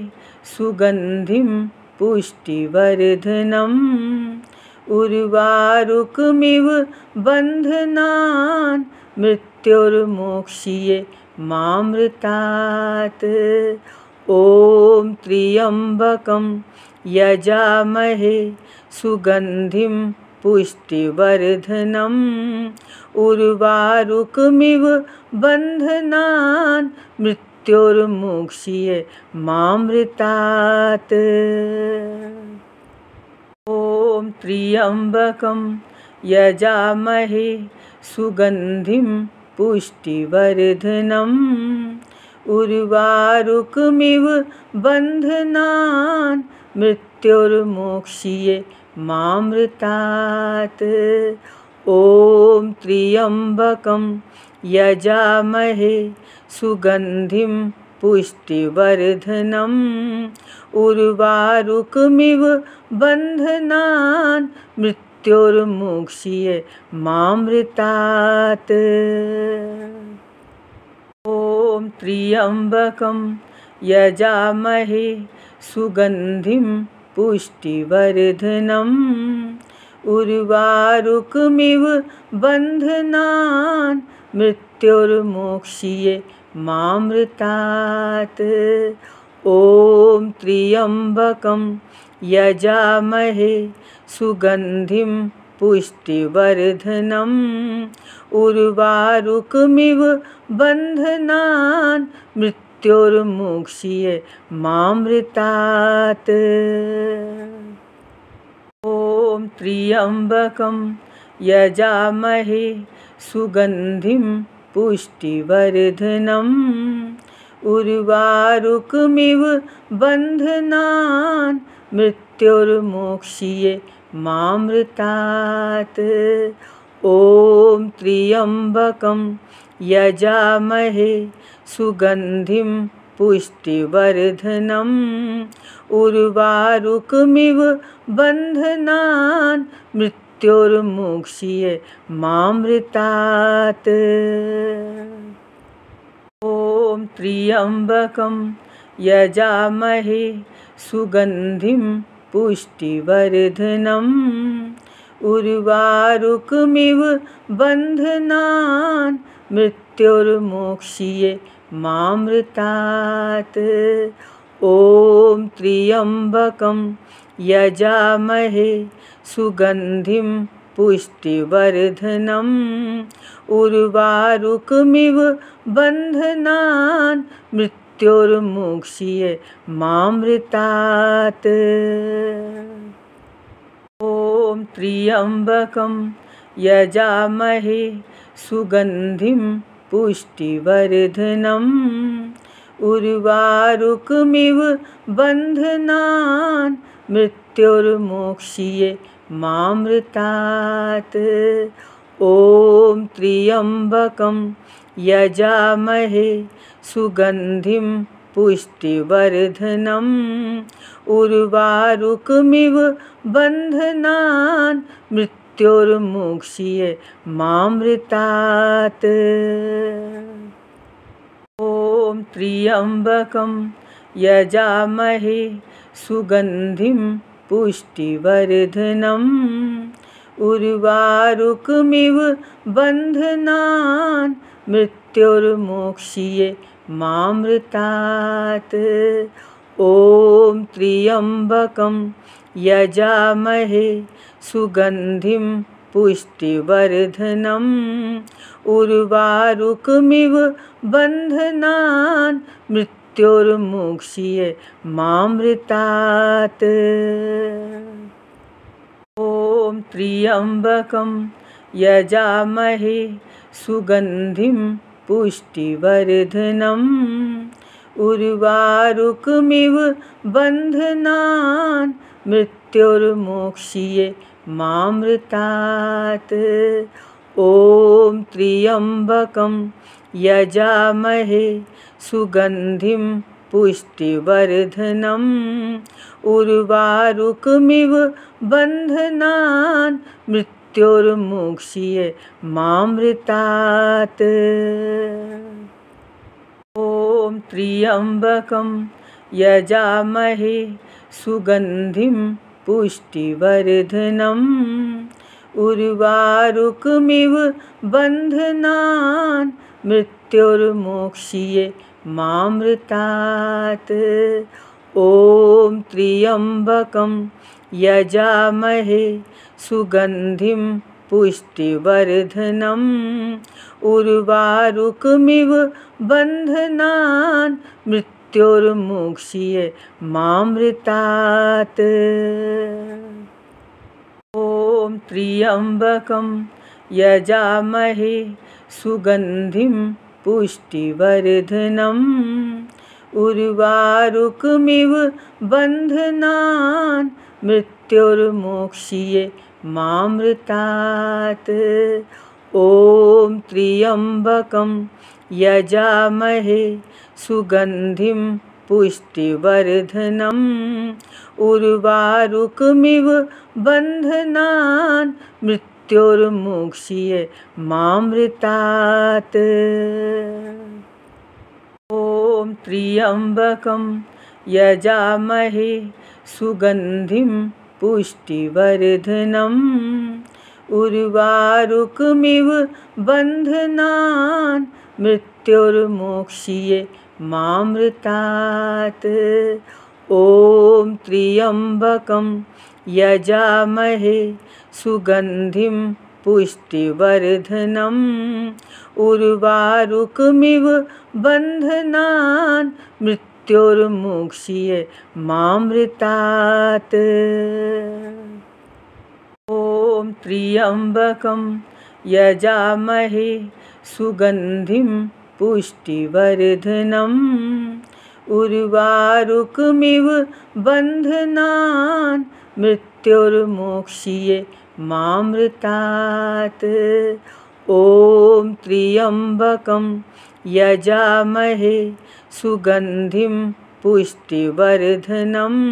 सुगन्धिं पुष्टिवर्धनम् उर्वारुकमिव बन्धनान् मृत्युर्मोक्ष्ये मामृतात्। ॐ त्र्यम्बकं यजामहे सुगन्धिं पुष्टिवर्धनम् उर्वारुकमिव बन्धनान् मृत्युर्मोक्ष्ये मामृतात्। ॐ त्र्यम्बकं यजामहे सुगन्धिं पुष्टिवर्धनम् उर्वारुकमिव बन्धनान् मृत्युर्मोक्ष्ये मामृतात्। ॐ त्र्यम्बकं यजामहे सुगन्धिं पुष्टिवर्धनम् उर्वारुकमिव बन्धनान् मृत्युर्मोक्ष्ये मामृतात्। ॐ त्र्यम्बकं यजामहे सुगन्धिं पुष्टिवर्धनम् उर्वारुकमिव बन्धनान् मृत्युर्मोक्ष्ये मामृतात्। ॐ त्र्यम्बकं यजामहे सुगन्धिं पुष्टिवर्धनम् उर्वारुकमिव बन्धनान् मृत्युर्मोक्ष्ये मामृतात्। ॐ त्र्यम्बकं यजामहे सुगन्धिं पुष्टिवर्धनम् उर्वारुकमिव बन्धनान् मृत्युर्मोक्ष्ये मामृतात्। ॐ त्र्यम्बकं यजामहे सुगन्धिं पुष्टिवर्धनम् उर्वारुकमिव बन्धनान् मृत्युर्मोक्ष्ये मामृतात्। ॐ त्र्यम्बकं यजामहे सुगन्धिं पुष्टिवर्धनम् उर्वारुकमिव बन्धनान् मृत्युर्मोक्ष्ये मामृतात्। ॐ त्र्यम्बकं यजामहे सुगन्धिं पुष्टिवर्धनम् उर्वारुकमिव बन्धनान् मृत्युर्मोक्ष्ये मामृतात्। त्र्यम्बकं यजामहे सुगन्धिं पुष्टिवर्धनम् उर्वारुकमिव बन्धनान् मृत्युर्मोक्ष्ये मामृतात्। ॐ त्र्यम्बकं यजामहे सुगन्धिं पुष्टिवर्धनम् उर्वारुकमिव बन्धनान् मृत्युर्मोक्ष्ये मामृतात्। ॐ त्र्यम्बकं यजामहे सुगन्धिं पुष्टिवर्धनम् उर्वारुकमिव बन्धनान् मृत्युर्मोक्ष्ये मामृतात्। ॐ त्र्यम्बकं यजामहे सुगन्धिं पुष्टिवर्धनम् उर्वारुकमिव बन्धनान् मृत्युर्मोक्ष्ये मामृतात्। ॐ त्र्यम्बकं यजामहे सुगन्धिं पुष्टिवर्धनम् उर्वारुकमिव बन्धनान् मृत्युर्मोक्ष्ये मामृतात्। ॐ त्र्यम्बकं यजामहे सुगन्धिं पुष्टिवर्धनम् उर्वारुकमिव बन्धनान् मृत्युर्मोक्ष्ये मामृतात्। ॐ त्र्यम्बकं यजामहे सुगन्धिं पुष्टिवर्धनम् उर्वारुकमिव बन्धनान् मृत्युर्मोक्ष्ये मामृतात्। ॐ त्र्यम्बकं यजामहे सुगन्धिं पुष्टिवर्धनम् उर्वारुकमिव बन्धनान् मृत्युर्मोक्ष्ये मामृतात्। ॐ त्र्यम्बकं यजामहे सुगन्धिं पुष्टिवर्धनम् उर्वारुकमिव बन्धनान् मृत्युर्मोक्ष्ये मामृतात्। ॐ त्र्यम्बकं यजामहे सुगन्धिं पुष्टिवर्धनम् उर्वारुकमिव बन्धनान् मृत्युर्मोक्ष्ये मामृतात्। ॐ त्र्यम्बकं यजामहे सुगन्धिं पुष्टिवर्धनम् उर्वारुकमिव बन्धनान् मृत्युर्मोक्ष्ये मामृतात्। ॐ त्र्यम्बकं यजामहे सुगन्धिं पुष्टिवर्धनम् उर्वारुकमिव बन्धनान् मृत्युर्मोक्ष्ये मामृतात्। ॐ त्र्यम्बकं यजामहे सुगन्धिं पुष्टिवर्धनम् उर्वारुकमिव बन्धनान् मृत्युर्मोक्ष्ये मामृतात्। ॐ त्र्यम्बकं यजामहे सुगन्धिं पुष्टिवर्धनम्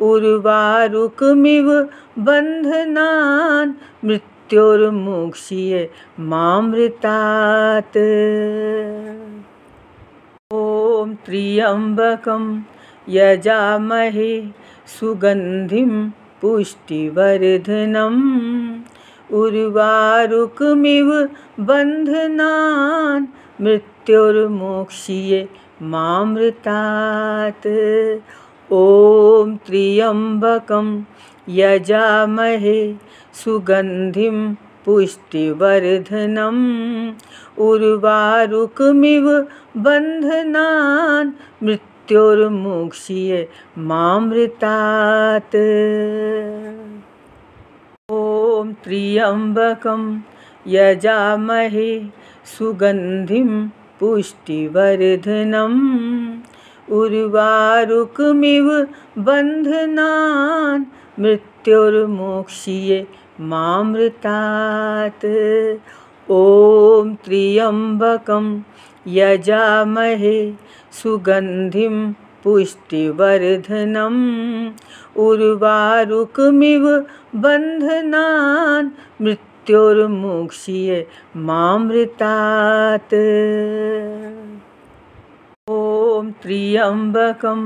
उर्वारुकमिव बन्धनान् मृत्युर्मोक्ष्ये मामृतात्। ॐ त्र्यम्बकं यजामहे सुगन्धिं पुष्टिवर्धनम् उर्वारुकमिव बन्धनान् मृत्युर्मोक्ष्ये मामृतात्। ॐ त्र्यम्बकं यजामहे सुगन्धिं पुष्टिवर्धनम् उर्वारुकमिव बन्धनान् मृत्युर्मोक्ष्ये मामृतात्। त्र्यम्बकं यजामहे सुगन्धिं पुष्टिवर्धनम् उर्वारुकमिव बन्धनान् मृत्युर्मोक्ष्ये मामृतात्। ॐ त्र्यम्बकं यजामहे सुगन्धिं पुष्टिवर्धनम् उर्वारुकमिव बन्धनान् मृत्युर्मोक्ष्ये मामृतात्। ॐ त्र्यम्बकं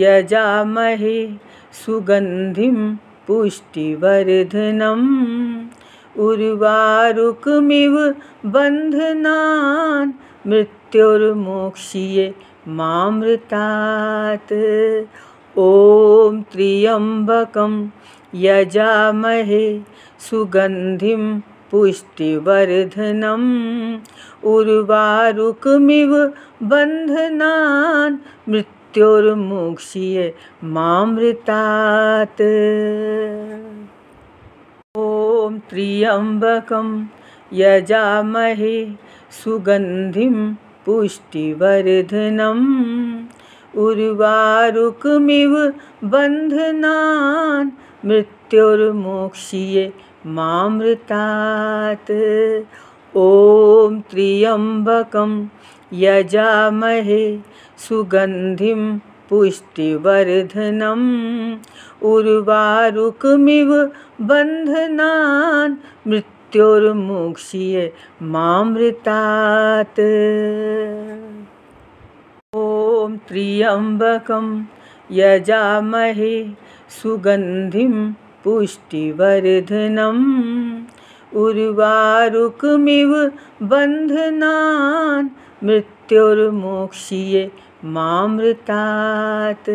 यजामहे सुगन्धिं पुष्टिवर्धनम् उर्वारुकमिव बन्धनान् मृत्युर्मोक्ष्ये मामृतात्। ॐ त्र्यम्बकं यजामहे सुगन्धिं पुष्टिवर्धनम् उर्वारुकमिव बन्धनान् मृत्युर्मोक्ष्ये मामृतात्। ॐ त्र्यम्बकं यजामहे सुगन्धिं पुष्टिवर्धनम् उर्वारुकमिव बन्धनान् मृत्युर्मोक्ष्ये मामृतात्। ॐ त्र्यम्बकं यजामहे सुगन्धिं पुष्टिवर्धनम् उर्वारुकमिव बन्धनान् मृत्युर्मोक्ष्ये मामृतात्। ॐ त्र्यम्बकं यजामहे सुगन्धिं पुष्टिवर्धनम् उर्वारुकमिव बन्धनान् मृत्युर्मोक्ष्ये मामृतात्।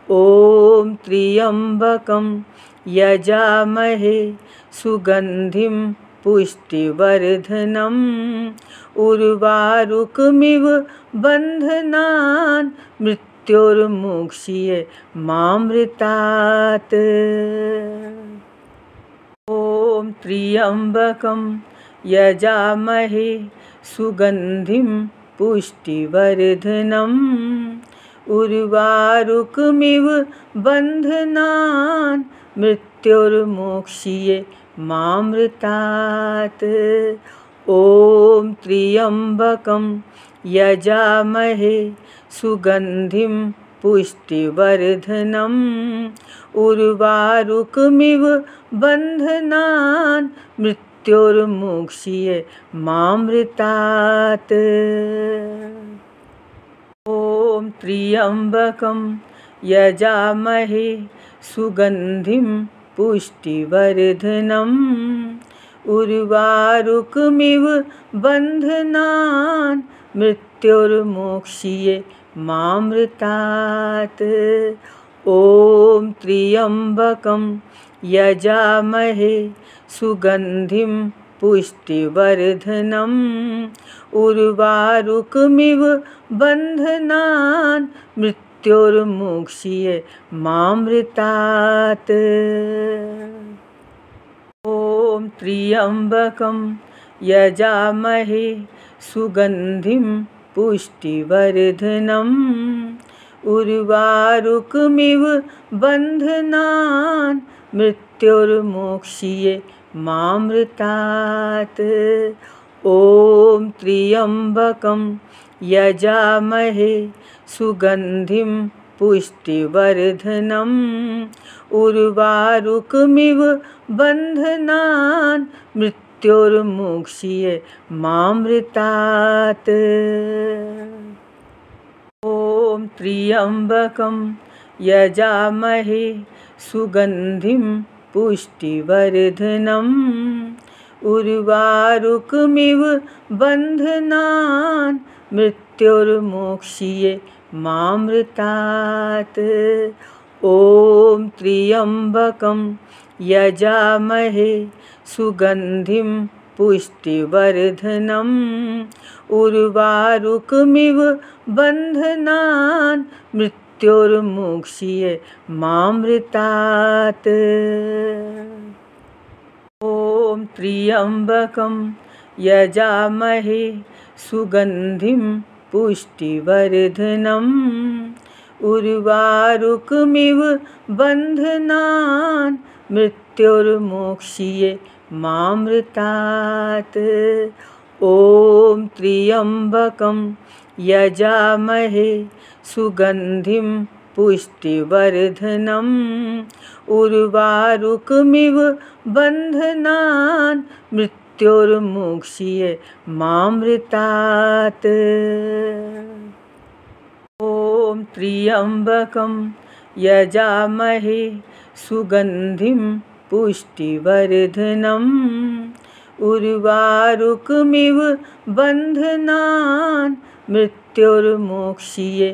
ॐ त्र्यम्बकं यजामहे सुगन्धिं पुष्टिवर्धनम् उर्वारुकमिव बन्धनान् मृत्युर्मोक्ष्ये मामृतात्। ॐ त्र्यम्बकं यजामहे सुगन्धिं पुष्टिवर्धनम् उर्वारुकमिव बन्धनान् मृत्युर्मोक्ष्ये मामृतात्। ॐ त्र्यम्बकं यजामहे सुगन्धिं पुष्टिवर्धनम् उर्वारुकमिव बन्धनान् मृत्युर्मोक्ष्ये मामृतात्। ॐ त्र्यम्बकं यजामहे सुगन्धिं पुष्टिवर्धनम् उर्वारुकमिव बन्धनान् मृत्युर्मोक्ष्ये मामृतात्। ॐ त्र्यम्बकं यजामहे सुगन्धिं पुष्टिवर्धनम् उर्वारुकमिव बन्धनान् मृत्युर्मोक्ष्ये मामृतात्। ॐ त्र्यम्बकं यजामहे सुगन्धिं पुष्टिवर्धनम् उर्वारुकमिव बन्धनान् मृत्युर्मोक्ष्ये मामृतात्। ॐ त्र्यम्बकं यजामहे सुगन्धिं पुष्टिवर्धनम् उर्वारुकमिव बन्धनान् मृत्युर्मोक्ष्ये मामृतात्। ॐ त्र्यम्बकं यजामहे सुगन्धिं पुष्टिवर्धनम् उर्वारुकमिव बन्धनान् मृत्युर्मोक्ष्ये मामृतात्। ॐ त्र्यम्बकं यजामहे सुगन्धिं पुष्टिवर्धनम् उर्वारुकमिव बन्धनान् मृत्युर्मोक्ष्ये मामृतात्। त्र्यम्बकं यजामहे सुगन्धिं पुष्टिवर्धनम् उर्वारुकमिव बन्धनान् मृत्युर्मोक्ष्ये मामृतात्। ॐ त्र्यम्बकं यजामहे सुगन्धिं पुष्टिवर्धनम् उर्वारुकमिव बन्धनान् मृत्युर्मोक्ष्ये मामृतात्। ॐ त्र्यम्बकं यजामहे सुगन्धिं पुष्टिवर्धनम् उर्वारुकमिव बन्धनान् मृत्युर्मोक्ष्ये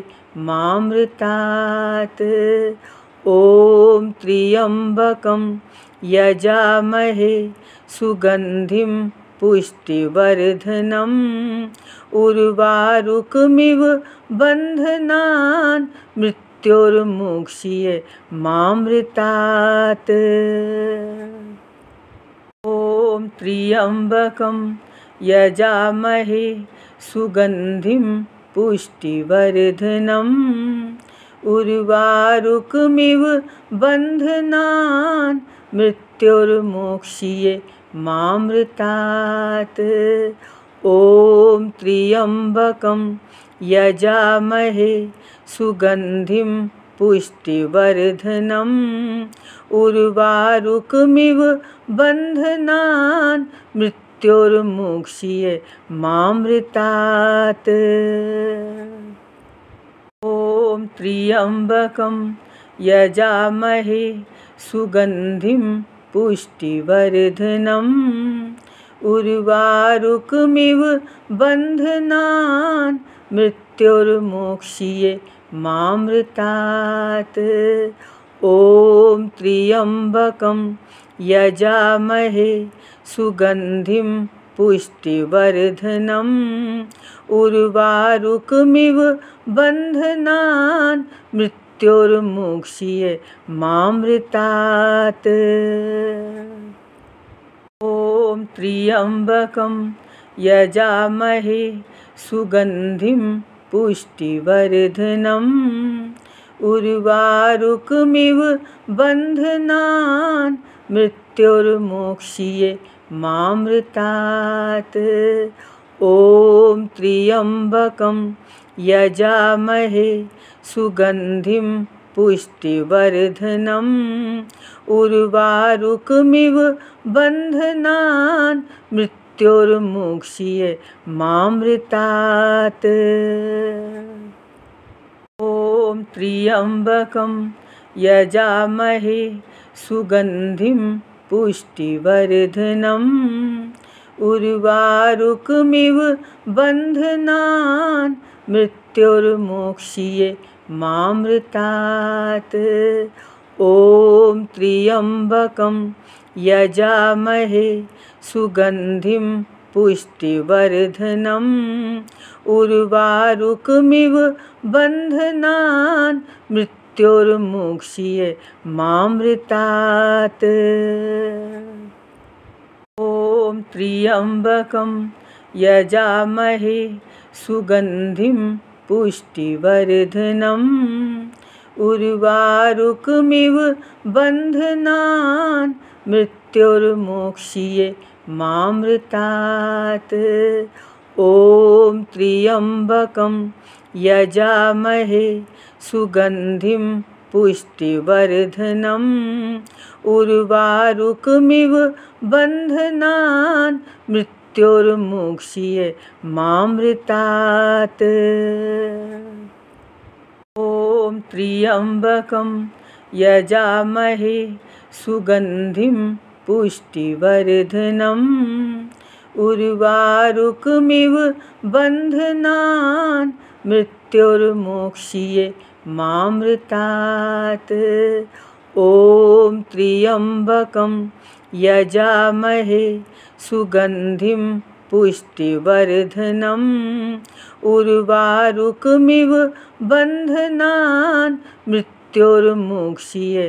मामृतात्। ॐ त्र्यम्बकं यजामहे सुगन्धिं पुष्टिवर्धनम् उर्वारुकमिव बन्धनान् मृत्युर्मोक्ष्ये मामृतात्। ॐ त्र्यम्बकं यजामहे सुगन्धिं पुष्टिवर्धनम् उर्वारुकमिव बन्धनान् मृत्युर्मोक्ष्ये मामृतात्। ॐ त्र्यम्बकं यजामहे सुगन्धिं पुष्टिवर्धनम् उर्वारुकमिव बन्धनान् मृत्युर्मोक्ष्ये मामृतात्। ॐ त्र्यम्बकं यजामहे सुगन्धिं पुष्टिवर्धनम् उर्वारुकमिव बन्धनान् मृत्युर्मोक्ष्ये मामृतात्। ॐ त्र्यम्बकं यजामहे सुगन्धिं पुष्टिवर्धनम् उर्वारुकमिव बन्धनान् मृत्युर्मोक्ष्ये मामृतात्। ॐ त्र्यम्बकं यजामहे सुगन्धिं पुष्टिवर्धनम् उर्वारुकमिव बन्धनान् मृत्युर्मोक्ष्ये मामृतात्। ॐ त्र्यम्बकं यजामहे सुगन्धिं पुष्टिवर्धनम् उर्वारुकमिव बन्धनान् मृत्युर्मोक्ष्ये मामृतात्। ॐ त्र्यम्बकं यजामहे सुगन्धिं पुष्टिवर्धनम् उर्वारुकमिव बन्धनान् मृत्युर्मोक्ष्ये मामृतात्। ॐ त्र्यम्बकं यजामहे सुगन्धिं पुष्टिवर्धनम् उर्वारुकमिव बन्धनान् मृत्युर्मोक्ष्ये मामृतात्। ॐ त्र्यम्बकं यजामहे सुगन्धिं पुष्टिवर्धनम् उर्वारुकमिव बन्धनान् मृत्युर्मोक्ष्ये मामृतात्। ॐ त्र्यम्बकं यजामहे सुगन्धिं पुष्टिवर्धनम् उर्वारुकमिव बन्धनान् मृत्युर्मोक्ष्ये मामृतात्। ॐ त्र्यम्बकं यजामहे सुगन्धिं पुष्टिवर्धनम् उर्वारुकमिव बन्धनान् मृत्युर्मोक्ष्ये मामृतात्। ॐ त्र्यम्बकं यजामहे सुगन्धिं पुष्टिवर्धनम् उर्वारुकमिव बन्धनान् मृत्युर्मोक्ष्ये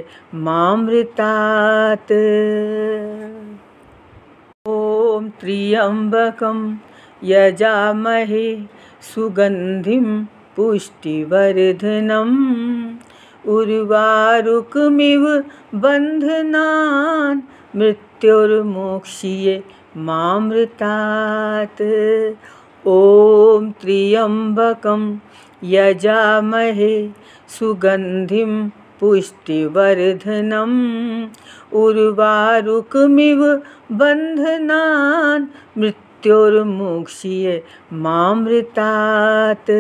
मामृतात्। त्र्यम्बकं यजामहे सुगन्धिं पुष्टिवर्धनम् उर्वारुकमिव बन्धनान् मृत्युर्मोक्ष्ये मामृतात्। ॐ त्र्यम्बकं यजामहे सुगन्धिं पुष्टिवर्धनम् उर्वारुकमिव बन्धनान् मृत्युर्मोक्ष्ये मामृतात्।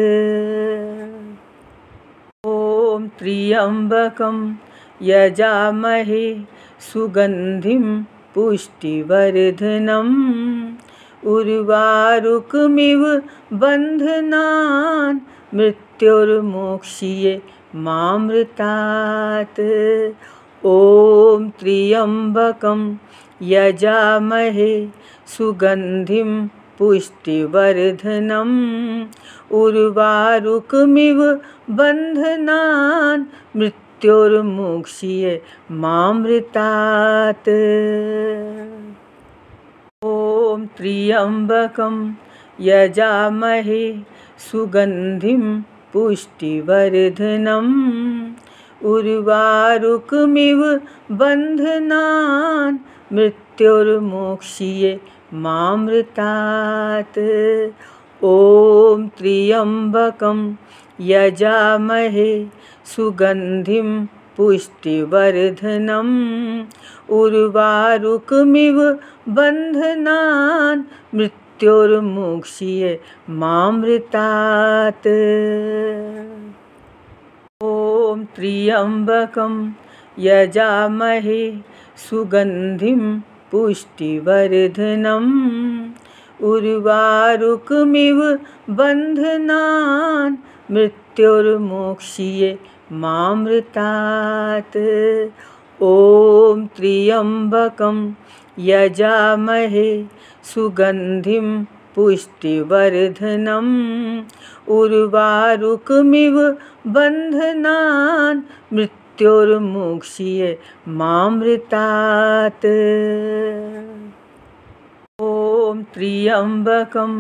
ॐ त्र्यम्बकं यजामहे सुगन्धिं पुष्टिवर्धनम् उर्वारुकमिव बन्धनान् मृत्युर्मोक्ष्ये मामृतात्। ॐ त्र्यम्बकं यजामहे सुगन्धिं पुष्टिवर्धनम् उर्वारुकमिव बन्धनान् मृत्युर्मोक्ष्ये मामृतात्। ॐ त्र्यम्बकं यजामहे सुगन्धिं पुष्टिवर्धनम् उर्वारुकमिव बन्धनान् मृत्युर्मोक्ष्ये मामृतात्। ॐ त्र्यम्बकं यजामहे सुगन्धिं पुष्टिवर्धनम् उर्वारुकमिव बन्धनान् मृत्युर्मोक्ष्ये मामृतात्। ॐ त्र्यम्बकं यजामहे सुगन्धिं पुष्टिवर्धनम् उर्वारुकमिव बन्धनान् मृत्युर्मोक्ष्ये मामृतात्। ॐ त्र्यम्बकं यजामहे सुगन्धिं पुष्टिवर्धनम् उर्वारुकमिव बन्धनान् मृत्युर्मोक्ष्ये मामृतात्। ॐ त्र्यम्बकं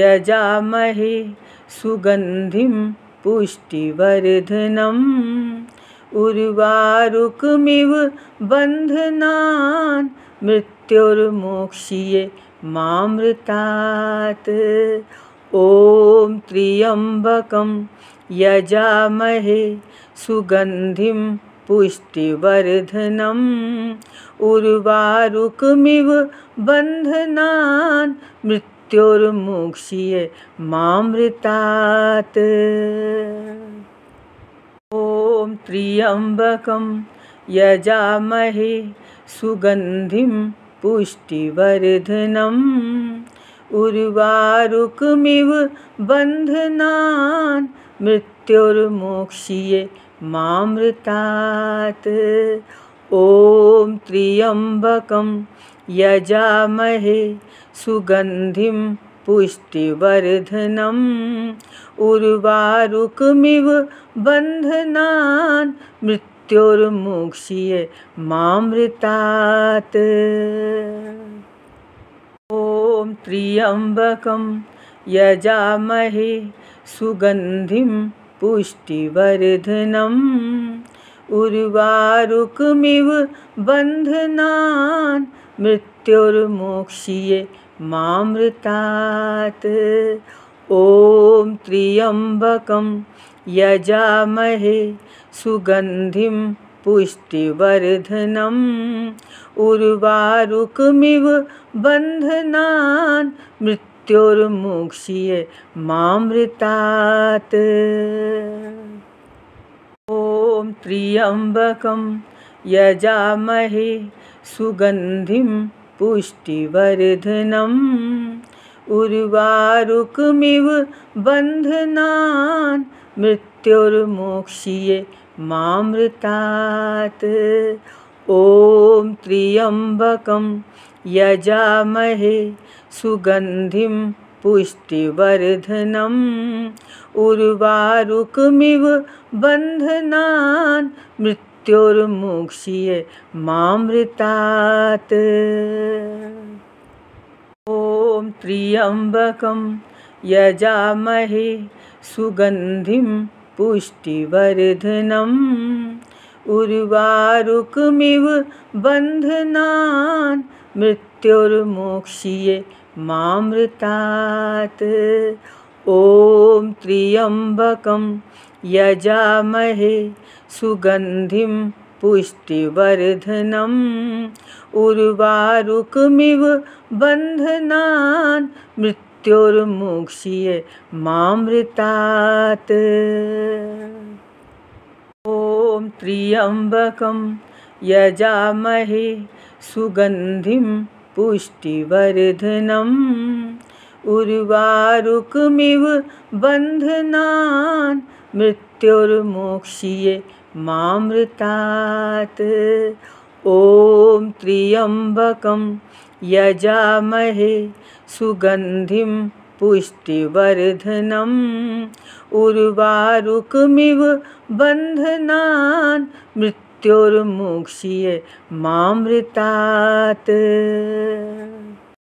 यजामहे सुगन्धिं पुष्टिवर्धनम् उर्वारुकमिव बन्धनान् मृत्युर्मोक्ष्ये मामृतात्। ॐ त्र्यम्बकं यजामहे सुगन्धिं पुष्टिवर्धनम् उर्वारुकमिव बन्धनान् मृत्युर्मोक्ष्ये मामृतात्। ॐ त्र्यम्बकं यजामहे सुगन्धिं पुष्टिवर्धनम् उर्वारुकमिव बन्धनान् मृत्युर्मोक्ष्ये मामृतात्। ॐ त्र्यम्बकं यजामहे सुगन्धिं पुष्टिवर्धनम् उर्वारुकमिव बन्धनान् मृत्युर्मोक्ष्ये मामृतात्। ॐ त्र्यम्बकं यजामहे सुगन्धिं पुष्टिवर्धनम् उर्वारुकमिव बन्धनान् मृत्युर्मोक्ष्ये मामृतात्। ॐ त्र्यम्बकं यजामहे सुगन्धिं पुष्टिवर्धनम् उर्वारुकमिव बन्धनान् मृत्युर्मोक्ष्ये मामृतात्। ॐ त्र्यम्बकं यजामहे सुगन्धिं पुष्टिवर्धनम् उर्वारुकमिव बन्धनान् मृत्युर्मोक्ष्ये मामृतात्। ॐ त्र्यम्बकं यजामहे सुगन्धिं पुष्टिवर्धनम् उर्वारुकमिव बन्धनान् मृत्युर्मोक्ष्ये मामृतात्। त्र्यम्बकं यजामहे सुगन्धिं पुष्टिवर्धनम् उर्वारुकमिव बन्धनान् मृत्युर्मोक्ष्ये मामृतात्। ॐ त्र्यम्बकं यजामहे सुगन्धिं पुष्टिवर्धनम् उर्वारुकमिव बन्धनान् मृत्युर्मोक्ष्ये मामृतात्। ॐ त्र्यम्बकं यजामहे सुगन्धिं पुष्टिवर्धनम् उर्वारुकमिव बन्धनान् मृत्युर्मोक्ष्ये मामृतात्। ॐ त्र्यम्बकं यजामहे सुगन्धिं पुष्टिवर्धनम् उर्वारुकमिव बन्धनान् मृत्युर्मोक्ष्ये मामृतात्।